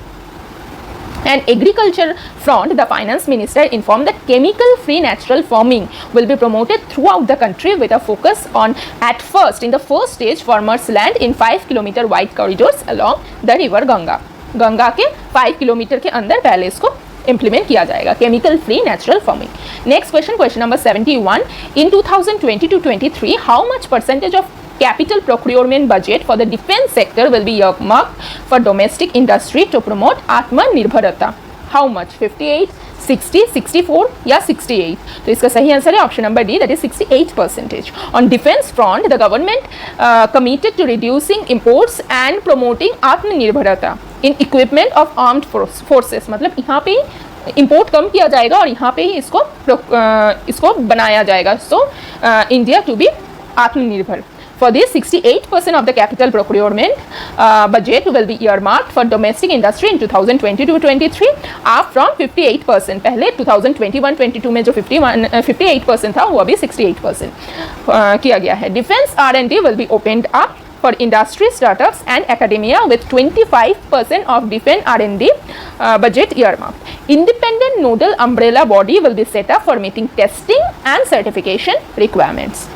Speaker 1: And agriculture front, the finance minister informed that chemical-free natural farming will be promoted throughout the country with a focus on, at first, in the first stage, farmers' land in 5 kilometer wide corridors along the river Ganga. Ganga के 5 kilometre के अंदर पहले इसको implement किया जाएगा chemical free natural farming. Next question, question number 71. In 2022-23, how much percentage of capital procurement budget for the defense sector will be earmarked for domestic industry to promote Atmanirbharata? How much? 58, 60, 64 या 68? तो इसका सही answer है option number D, that is 68%. On defense front, the government committed to reducing imports and promoting Atmanirbharata in equipment of armed forces. मतलब यहाँ पे import कम किया जाएगा और यहाँ पे ही इसको बनाया जाएगा. सो इंडिया टू बी आत्मनिर्भर. For this, 68% of the capital procurement budget will be earmarked for domestic industry in 2022-23, up from 58%. पहले 2021-22 में जो 58% था वो अभी 68% किया गया है. Defense R&D will be opened up for industry, startups and academia with 25% of defense R&D budget earmarked. Independent nodal umbrella body will be set up for meeting testing and certification requirements.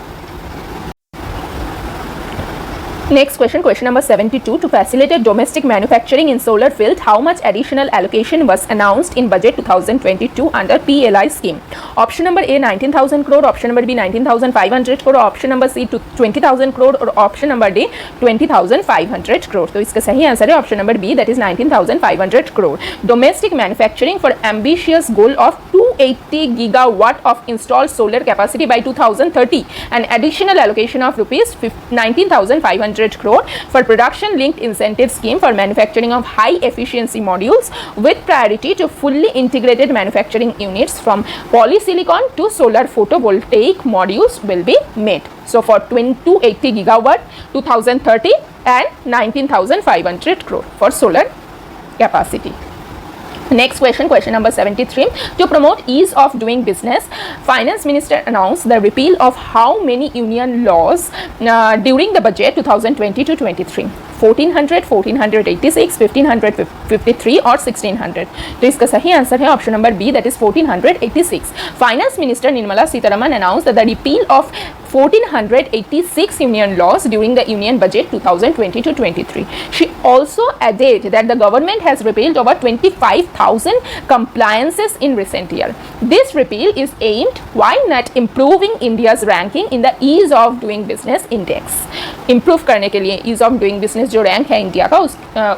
Speaker 1: Next question, question number 72. To facilitate domestic manufacturing in solar field, how much additional allocation was announced in budget 2022 under PLI scheme? Option number A 19,000 crore, option number B 19,500 crore, option number C 20,000 crore और option number D 20,500 crore. तो इसका सही answer है option number B, that is 19,500 crore. Domestic manufacturing for ambitious goal of 280 gigawatt of installed solar capacity by 2030. An additional allocation of rupees 19,500 crore for production linked incentive scheme for manufacturing of high efficiency modules with priority to fully integrated manufacturing units from polysilicon to solar photovoltaic modules will be made. So for 280 gigawatt 2030 and 19,500 crore for solar capacity. Next question, question number 73. To promote ease of doing business, Finance Minister announced the repeal of how many union laws during the budget 2020-23? 1400, 1486, 1553 और 1600. तो इसका सही answer है option number B, that is 1486. Finance minister Nirmala Sitharaman announced the repeal of 1486 union laws during the union budget 2020-23. She also added that the government has repealed over 25,000 compliances in recent year. This repeal is aimed at improving India's ranking in the ease of doing business index. Improve करने के लिए ease of doing business जो rank है India का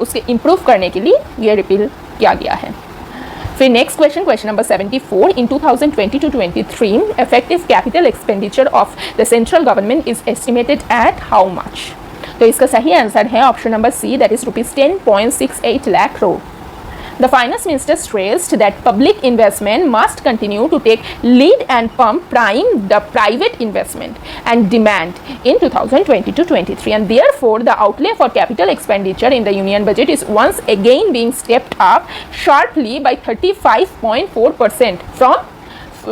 Speaker 1: उसके improve करने के लिए ये रिपील किया गया है. फिर next question, question number 74. In 2020-23 effective capital expenditure of the central government is estimated at how much? तो इसका सही आंसर है option number C, that is rupees 10.68 lakh crore. The Finance Minister stressed that public investment must continue to take lead and prime the private investment and demand in 2020-23, and therefore the outlay for capital expenditure in the union budget is once again being stepped up sharply by 35.4% from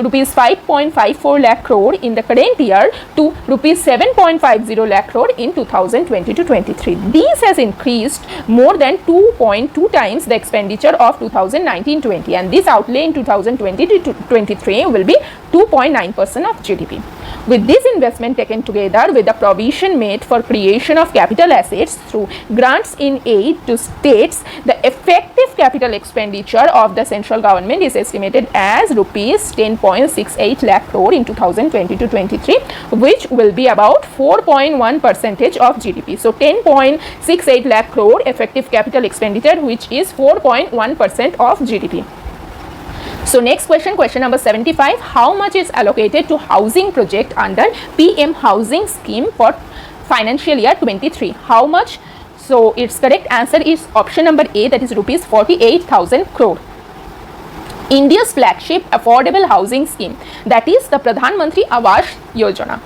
Speaker 1: rupees 5.54 lakh crore in the current year to rupees 7.50 lakh crore in 2020-23. This has increased more than 2.2 times the expenditure of 2019-20, and this outlay in 2020-23 will be 2.9% of GDP. With this investment taken together with the provision made for creation of capital assets through grants in aid to states, the effective capital expenditure of the central government is estimated as rupees 10.68 lakh crore in 2020-23, which will be about 4.1% of GDP. So 10.68 lakh crore effective capital expenditure, which is 4.1% of GDP. So next question, question number 75. How much is allocated to housing project under PM housing scheme for financial year 23? How much? So its correct answer is option number A, that is rupees 48,000 crore. India's flagship affordable housing scheme, that is the Pradhan Mantri Awas Yojana,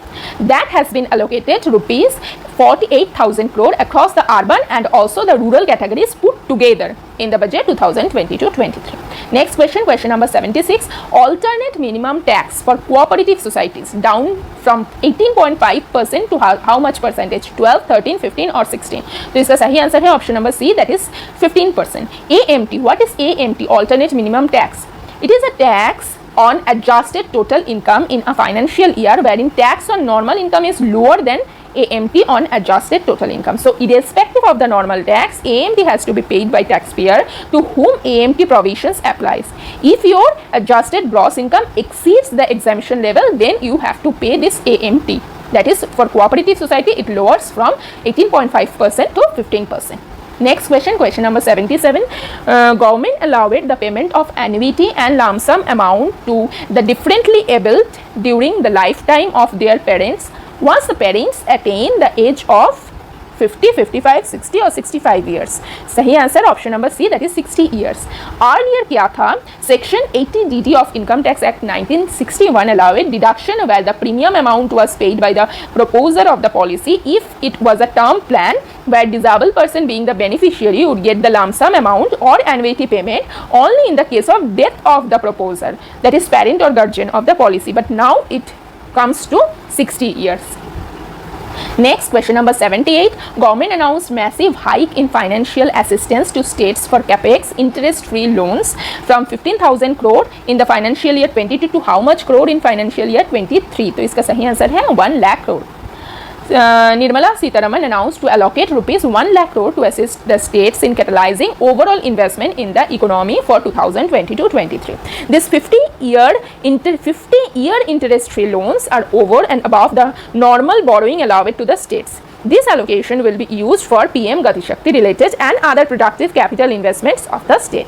Speaker 1: that has been allocated rupees 48,000 crore across the urban and also the rural categories put together in the budget 2022-23. Next question, question number 76. Alternate minimum tax for cooperative societies down from 18.5% to how much percentage? 12, 13, 15 or 16? तो इसका सही answer है option number C, that is 15%. AMT, what is AMT? Alternate minimum tax. It is a tax on adjusted total income in a financial year wherein tax on normal income is lower than AMT on adjusted total income. So irrespective of the normal tax, AMT has to be paid by taxpayer to whom AMT provisions applies. If your adjusted gross income exceeds the exemption level, then you have to pay this AMT. That is, for cooperative society, it lowers from 18.5% to 15%. Next question, question number 77. Government allowed the payment of annuity and lump sum amount to the differently abled during the lifetime of their parents once the parents attain the age of 50, 55, 60 और 65 years? सही answer option number C, that is 60 years. Earlier क्या था, section 80 DD of Income Tax Act 1961 allowed deduction where the premium amount was paid by the proposer of the policy if it was a term plan where disabled person being the beneficiary would get the lump sum amount or annuity payment only in the case of death of the proposer, that is parent or guardian of the policy, but now it comes to 60 years. Next, question number 78. Government announced massive hike in financial assistance to states for capex interest-free loans from 15,000 crore in the financial year 22 to how much crore in financial year 23? तो इसका सही answer है 1 lakh crore. Nirmala Sitharaman announced to allocate rupees 1 lakh crore to assist the states in catalyzing overall investment in the economy for 2022-23. This 50-year interest-free loans are over and above the normal borrowing allowed to the states. This allocation will be used for PM Gati Shakti related and other productive capital investments of the state.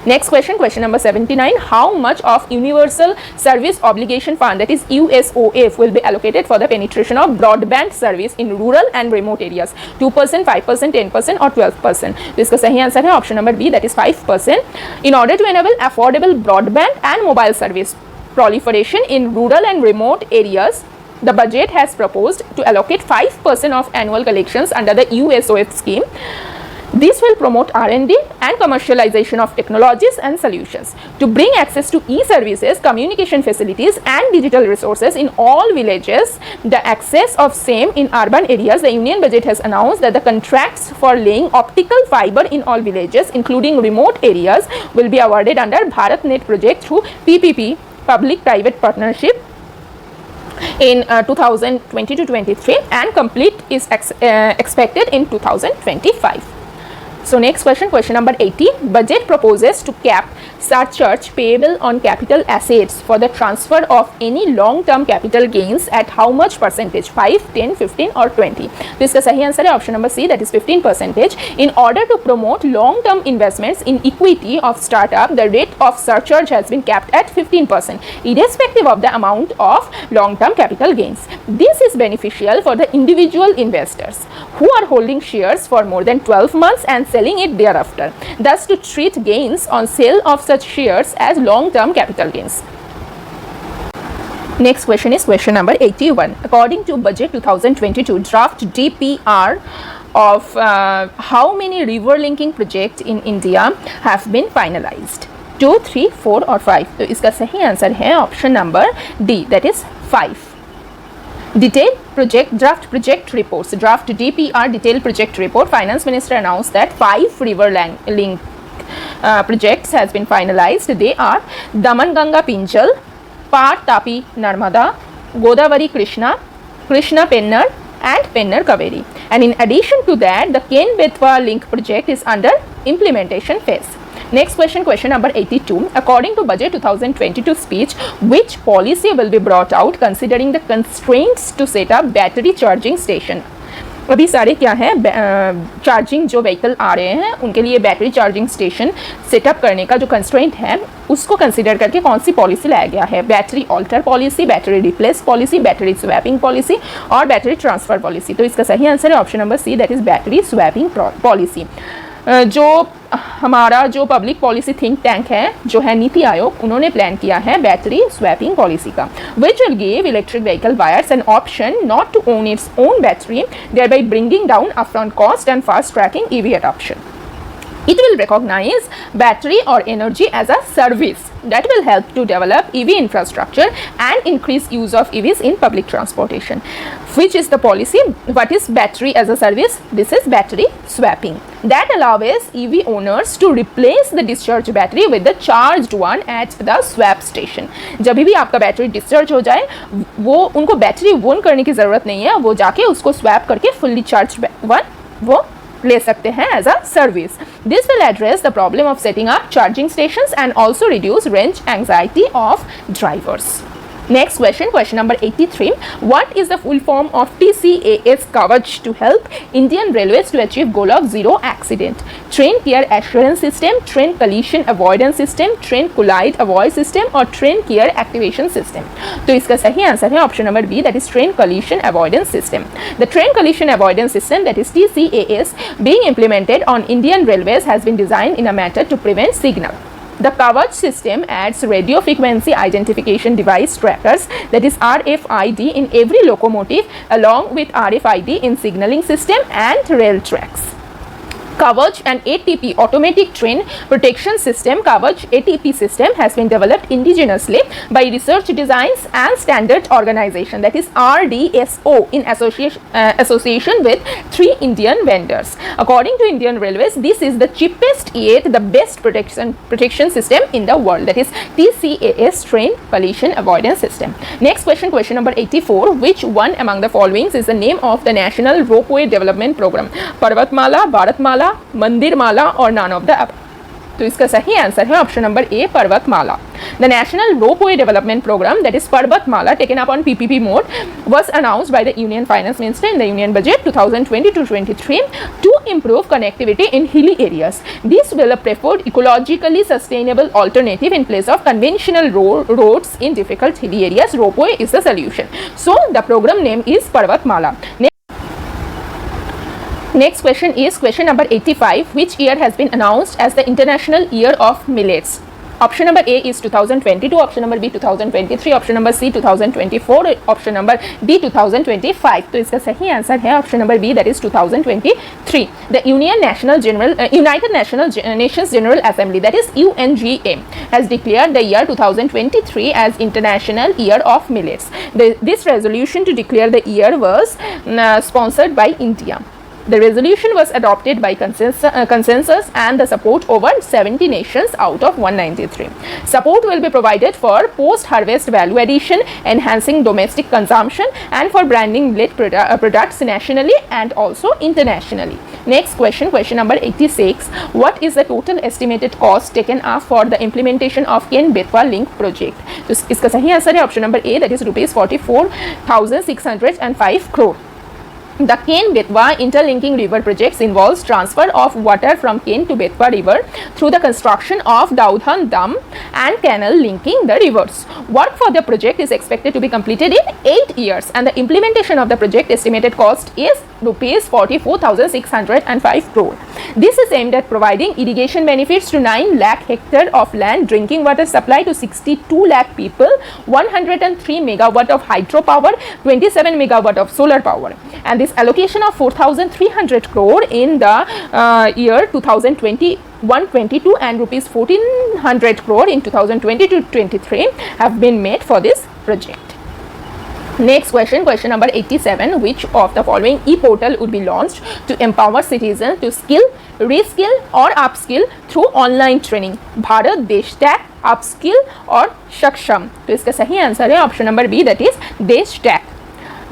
Speaker 1: Next question, question number 79. How much of Universal Service Obligation Fund, that is USOF, will be allocated for the penetration of broadband service in rural and remote areas? 2%, 5%, 10% or 12%? तो इसका सही answer है option number B, that is 5%. In order to enable affordable broadband and mobile service proliferation in rural and remote areas, the budget has proposed to allocate 5% of annual collections under the USOF scheme. This will promote R&D and commercialization of technologies and solutions to bring access to e-services, communication facilities and digital resources in all villages. The access of same in urban areas. The Union Budget has announced that the contracts for laying optical fiber in all villages, including remote areas, will be awarded under BharatNet project through PPP, Public-Private Partnership, in 2020-23, and complete is expected in 2025. So next question, question number 80. Budget proposes to cap surcharge payable on capital assets for the transfer of any long-term capital gains at how much percentage? 5, 10, 15 or 20? तो इसका सही answer है option number C, that is 15%. In order to promote long-term investments in equity of startup, the rate of surcharge has been capped at 15%, irrespective of the amount of long-term capital gains. This is beneficial for the individual investors who are holding shares for more than 12 months and selling it thereafter, thus to treat gains on sale of such shares as long-term capital gains. Next question is question number 81. According to Budget 2022 draft DPR of how many river linking projects in India have been finalized? 2, 3, 4 or 5? तो इसका सही answer है option number D, that is 5. Detailed project draft project reports. Draft DPR detailed project report. Finance Minister announced that 5 river link projects has been finalized. They are Daman Ganga Pinjal, Par Tapi Narmada, Godavari Krishna, Krishna Pennar and Pennar Kaveri. And in addition to that, the Ken Betwa link project is under implementation phase. Next question, question number 82. According to Budget 2022 speech, which policy will be brought out considering the constraints to set up battery charging station? अभी सारे क्या है, charging जो vehicle आ रहे हैं उनके लिए battery charging station setup करने का जो कंस्ट्रेंट है उसको कंसीडर करके कौन सी पॉलिसी लाया गया है? Battery alter policy, battery replace policy, battery swapping policy और बैटरी ट्रांसफ़र पॉलिसी. तो इसका सही आंसर है option number C, that is battery swapping policy. जो हमारा जो पब्लिक पॉलिसी थिंक टैंक है जो है नीति आयोग, उन्होंने प्लान किया है बैटरी स्वैपिंग पॉलिसी का, which will give electric vehicle buyers an option not to own its own battery, thereby bringing down upfront cost and fast tracking EV adoption. It will recognize battery or energy as a service that will help to develop EV infrastructure and increase use of EVs in public transportation. Which is the policy? What is battery as a service? This is battery swapping. That allows EV owners to replace the discharged battery with the charged one at the swap station. जब भी आपका battery discharge हो जाए वो उनको battery own करने की ज़रूरत नहीं है, वो जाके उसको स्वैप करके फुल्ली चार्ज वन वो ले सकते हैं as a service. This will address the problem of setting up charging stations and also reduce range anxiety of drivers. Next question, question number 83. What is the full form of TCAS Kavach to help Indian Railways to achieve goal of zero accident? Train care assurance system, train collision avoidance system, train collide avoid system or train care activation system? तो इसका सही answer है option number B, that is train collision avoidance system. The train collision avoidance system, that is TCAS, being implemented on Indian Railways has been designed in a manner to prevent signal. The Kavach system adds radio frequency identification device trackers, that is RFID, in every locomotive along with RFID in signaling system and rail tracks. Kavach, an ATP automatic train protection system, Kavach ATP system has been developed indigenously by Research Designs and Standard Organization, that is RDSO, in association with 3 Indian vendors. According to Indian Railways, this is the cheapest yet the best protection system in the world, that is TCAS, train collision avoidance system. Next question, question number 84. Which one among the following is the name of the National Ropeway Development Program? Parvatmala, Bharatmala, मंदिरमाला और none of the above? तो इसका सही answer है option number ए, पर्वतमाला. The National Ropeway Development Program, that is Parvatmala, taken up on PPP mode, was announced by the Union Finance Minister in the Union Budget 2020-23 to improve connectivity in hilly areas. This will a preferred ecologically sustainable alternative in place of conventional roads in difficult hilly areas. Ropeway is the solution. So the program name is Parvatmala. Next question is question number 85. Which year has been announced as the International Year of Millets? Option number A is 2022, option number B 2023, option number C 2024, option number D 2025. तो इसका सही answer है option number B, that is 2023. The United Nations General Assembly, that is UNGA, has declared the year 2023 as International Year of Millets. This resolution to declare the year was sponsored by India. The resolution was adopted by consensus and the support over 70 nations out of 193. Support will be provided for post-harvest value addition, enhancing domestic consumption, and for branding millet products nationally and also internationally. Next question, question number 86. What is the total estimated cost taken up for the implementation of Ken-Betwa link project? तो इसका सही answer है option number A, that is ₹44,605 crore. The Ken-Betwa interlinking river projects involves transfer of water from Ken to Betwa river through the construction of Daudhan Dam and canal linking the rivers. Work for the project is expected to be completed in 8 years, and the implementation of the project estimated cost is ₹44,605 crore. This is aimed at providing irrigation benefits to 9 lakh hectare of land, drinking water supply to 62 lakh people, 103 megawatt of hydropower, 27 megawatt of solar power. And this allocation of 4,300 crore in the year 2021-22 and rupees 1,400 crore in 2022-23 have been made for this project. Next question, question number 87. Which of the following e-portal would be launched to empower citizens to skill, reskill or upskill through online training? Bharat Desh Tech, Upskill or Shaksham? तो इसका सही answer है option number B, that is Desh Tech.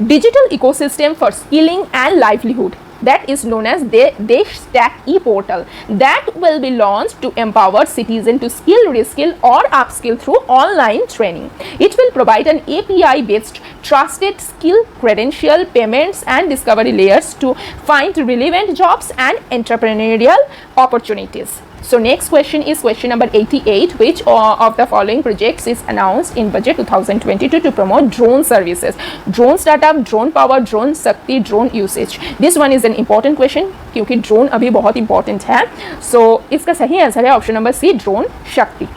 Speaker 1: Digital ecosystem for skilling and livelihood, that is known as Desh Tech e-portal, that will be launched to empower citizens to skill, reskill or upskill through online training. It will provide an API-based trusted skill, credential, payments and discovery layers to find relevant jobs and entrepreneurial opportunities. So next question is question number 88. Which of the following projects is announced in budget 2022 to promote drone services? Drone startup, drone power, drone Shakti, drone usage. This one is an important question क्योंकि drone अभी बहुत important है. So इसका सही answer है option number C, drone Shakti.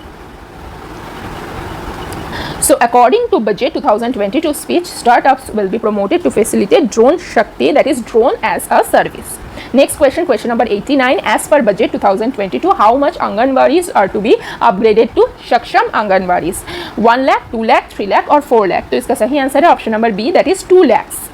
Speaker 1: So according to budget 2022 speech, startups will be promoted to facilitate drone Shakti, that is drone as a service. Next question, question number 89. As per budget 2022, how much Anganwadis are to be upgraded to Shaksham Anganwadis? 1 lakh, 2 lakh, 3 lakh or 4 lakh? तो इसका सही answer है option number B, that is 2 lakhs.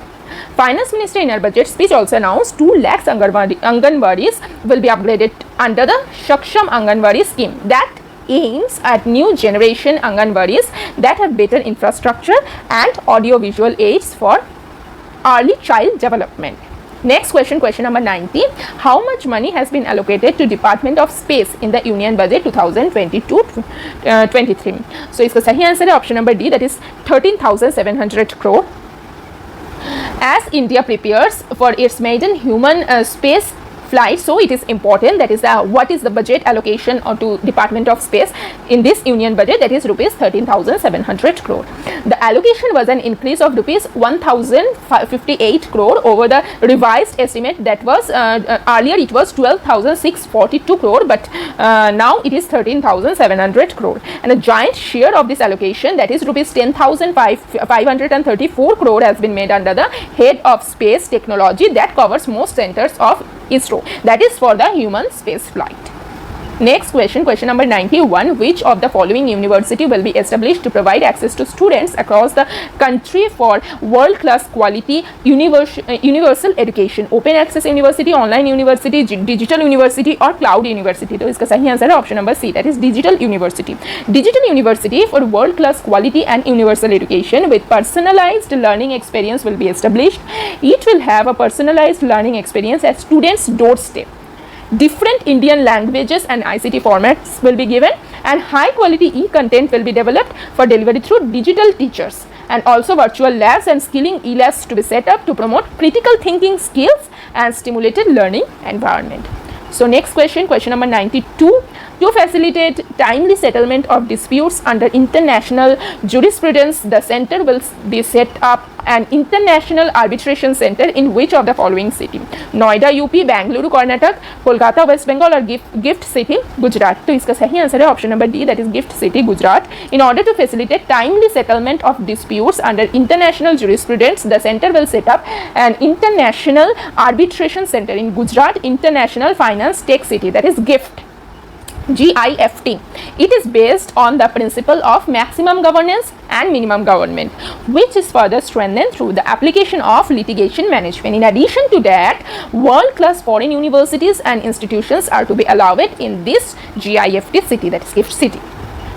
Speaker 1: Finance Minister in her budget speech also announced 2 lakhs Anganwadis will be upgraded under the Shaksham Anganwadi scheme that aims at new generation Anganwadis that have better infrastructure and audio visual aids for early child development. Next question, question number 90. How much money has been allocated to Department of Space in the Union Budget 2022-23? So इसका सही answer है option number D, that is 13,700 crore. As India prepares for its maiden human space flight, so it is important, that is what is the budget allocation to Department of Space in this union budget, that is rupees 13,700 crore. The allocation was an increase of rupees 1,058 crore over the revised estimate that was earlier it was 12,642 crore, but now it is 13,700 crore, and a giant share of this allocation, that is rupees 10,534 crore, has been made under the head of space technology that covers most centers of ISRO, that is for the human space flight. Next question, question number 91. Which of the following university will be established to provide access to students across the country for world-class quality universal education? Open access university, online university, digital university or cloud university? तो इसका सही answer है option number C, that is digital university. Digital university for world-class quality and universal education with personalized learning experience will be established. It will have a personalized learning experience at students' doorstep. Different Indian languages and ICT formats will be given, and high quality e-content will be developed for delivery through digital teachers, and also virtual labs and skilling e-labs to be set up to promote critical thinking skills and stimulated learning environment. So next question, question number 92. To facilitate timely settlement of disputes under international jurisprudence, the center will be set up an international arbitration center in which of the following city? Noida UP, Bangalore Karnataka, Kolkata West Bengal or Gift City Gujarat? तो इसका सही answer है option number D, that is Gift City Gujarat. In order to facilitate timely settlement of disputes under international jurisprudence, the center will set up an international arbitration center in Gujarat International Finance Tech City, that is GIFT. GIFT. It is based on the principle of maximum governance and minimum government, which is further strengthened through the application of litigation management. In addition to that, world-class foreign universities and institutions are to be allowed in this GIFT city, that is Gift City.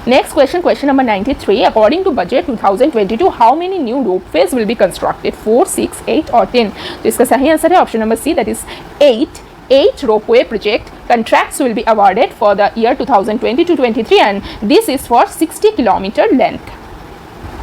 Speaker 1: Next question, question number 93. According to budget 2022, how many new ropeways will be constructed? 4, 6, 8 or 10? तो इसका सही answer है option number C, that is 8. 8 ropeway project contracts will be awarded for the year 2022-23, and this is for 60 kilometer length.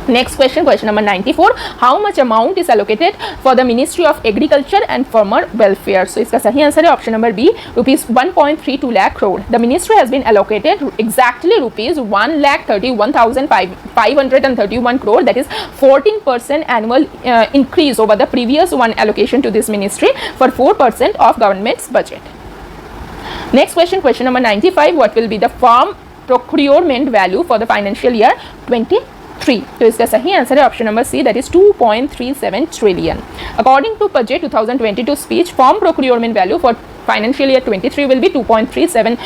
Speaker 1: Next question, question number 94. How much amount is allocated for the Ministry of Agriculture and Farmer Welfare? So इसका सही answer है option number B, rupees 1.32 lakh crore. The ministry has been allocated exactly rupees 1,31,531 crore, that is 14% annual increase over the previous one allocation to this ministry for 4% of government's budget. Next question, question number 95. What will be the farm procurement value for the financial year 23? तो इसका सही answer है option number C, that is 2.37 trillion. According to budget 2022 speech, farm procurement value for financial year 23 will be 2.37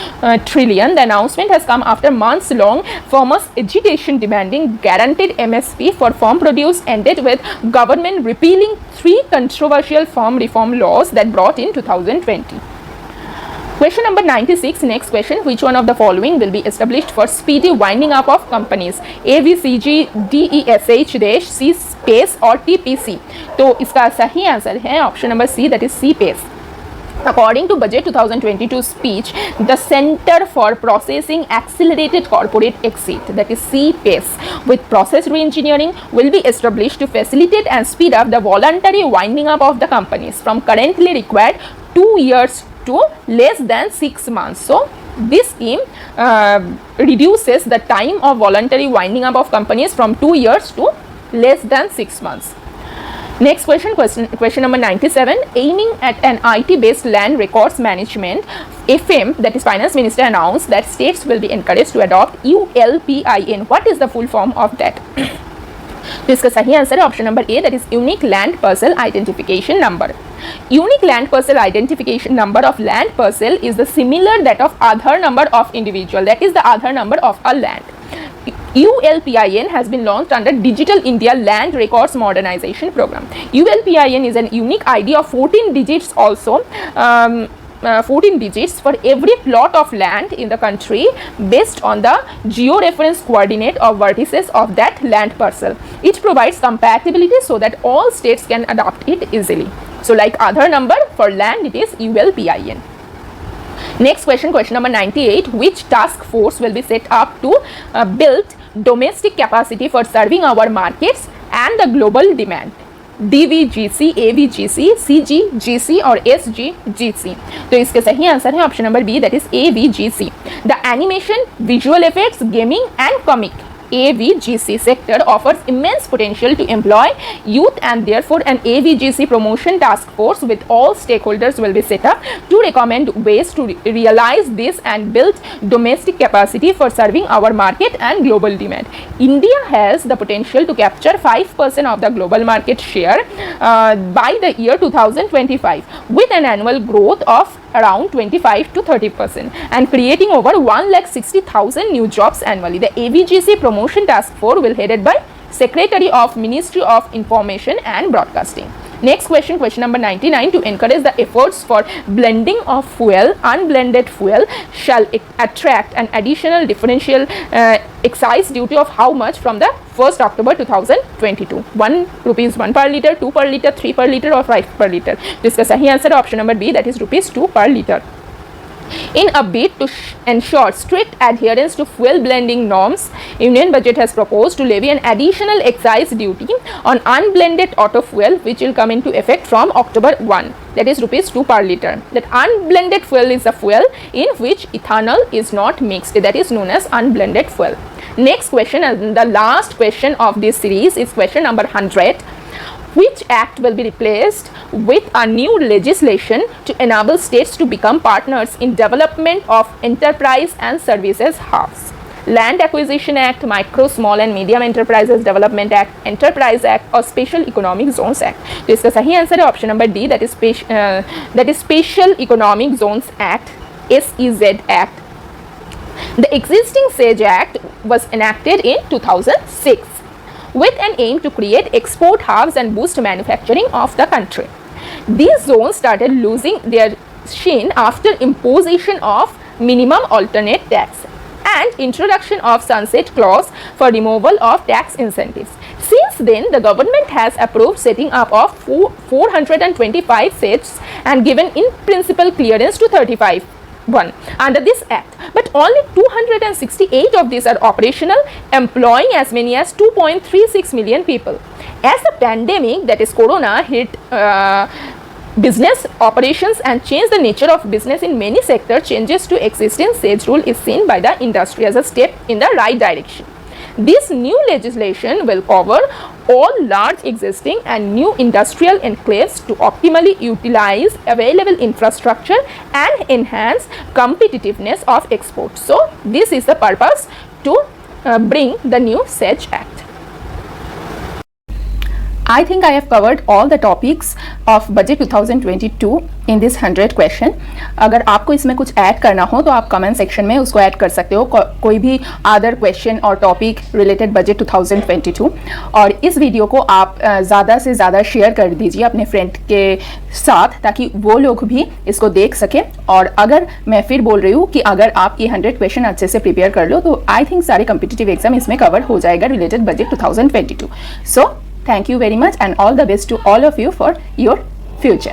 Speaker 1: trillion. The announcement has come after months long farmers agitation demanding guaranteed MSP for farm produce ended with government repealing 3 controversial farm reform laws that brought in 2020. Question number 96. Next question. Which one of the following will be established for speedy winding up of companies? A, V, C, G, D, E, S, H, dash, C, space or T, P, C? तो इसका सही answer है option number C, that is C, pace. According to budget 2022 speech, the Center for Processing Accelerated Corporate Exit, that is CPACE, with process reengineering will be established to facilitate and speed up the voluntary winding up of the companies from currently required 2 years to less than 6 months. So this scheme reduces the time of voluntary winding up of companies from 2 years to less than 6 months. Next question, question number 97. Aiming at an IT-based land records management, FM, that is Finance Minister, announced that states will be encouraged to adopt ULPIN. What is the full form of that? तो इसका सही answer है option number A, that is Unique Land Parcel Identification Number. Unique Land Parcel Identification Number of land parcel is the similar that of Aadhaar number of individual, that is the Aadhaar number of a land. ULPIN has been launched under Digital India Land Records Modernization Program. ULPIN is an unique ID of 14 digits also. 14 digits for every plot of land in the country based on the georeference coordinate of vertices of that land parcel. It provides compatibility so that all states can adopt it easily. So like other number, for land it is ULPIN. Next question, question number 98. Which task force will be set up to build domestic capacity for serving our markets and the global demand? DVGC, AVGC, CGGC और SGGC. तो इसके सही answer है option number B, that is AVGC. The animation, visual effects, gaming and comic AVGC sector offers immense potential to employ youth, and therefore an AVGC promotion task force with all stakeholders will be set up to recommend ways to realize this and build domestic capacity for serving our market and global demand. India has the potential to capture 5% of the global market share by the year 2025 with an annual growth of around 25 to 30% and creating over 1,60,000 new jobs annually. The AVGC promotion task force will headed by Secretary of Ministry of Information and Broadcasting. Next question, question number 99. To encourage the efforts for blending of fuel, unblended fuel shall attract an additional differential excise duty of how much from the 1st October 2022? 1 rupees 1 per liter, 2 per liter, 3 per liter or 5 per liter? तो इसका सही answer है option number B, that is rupees 2 per liter. In a bid to ensure strict adherence to fuel blending norms, Union Budget has proposed to levy an additional excise duty on unblended auto fuel, which will come into effect from October 1. That is rupees 2 per liter. That unblended fuel is a fuel in which ethanol is not mixed. That is known as unblended fuel. Next question, and the last question of this series, is question number 100. Which act will be replaced with a new legislation to enable states to become partners in development of enterprise and services hubs? Land Acquisition Act, Micro, Small and Medium Enterprises Development Act, Enterprise Act or Special Economic Zones Act? तो इसका सही answer है option number D, that is special economic zones act, SEZ Act. The existing SEZ Act was enacted in 2006 with an aim to create export hubs and boost manufacturing of the country. These zones started losing their sheen after imposition of minimum alternate tax and introduction of sunset clause for removal of tax incentives. Since then, the government has approved setting up of 425 SEZs and given in principle clearance to 35 under this act, but only 268 of these are operational, employing as many as 2.36 million people. As the pandemic, that is corona, hit business operations and changed the nature of business in many sectors, changes to existing SEZ rule is seen by the industry as a step in the right direction. This new legislation will cover all large existing and new industrial enclaves to optimally utilize available infrastructure and enhance competitiveness of exports. So this is the purpose to bring the new SEZ Act. I think I have covered all the topics of budget 2022 in this 100 question. अगर आपको इसमें कुछ add करना हो तो आप comment section में उसको ऐड कर सकते हो, कोई भी अदर क्वेश्चन और टॉपिक रिलेटेड बजट 2022. और इस वीडियो को आप ज़्यादा से ज़्यादा शेयर कर दीजिए अपने फ्रेंड के साथ ताकि वो लोग भी इसको देख सकें. और अगर मैं फिर बोल रही हूँ कि अगर आप ये 100 क्वेश्चन अच्छे से प्रिपेयर कर लो तो आई थिंक सारे कम्पिटिटिव एग्जाम इसमें कवर हो जाएगा related budget 2022. So thank you very much and all the best to all of you for your future.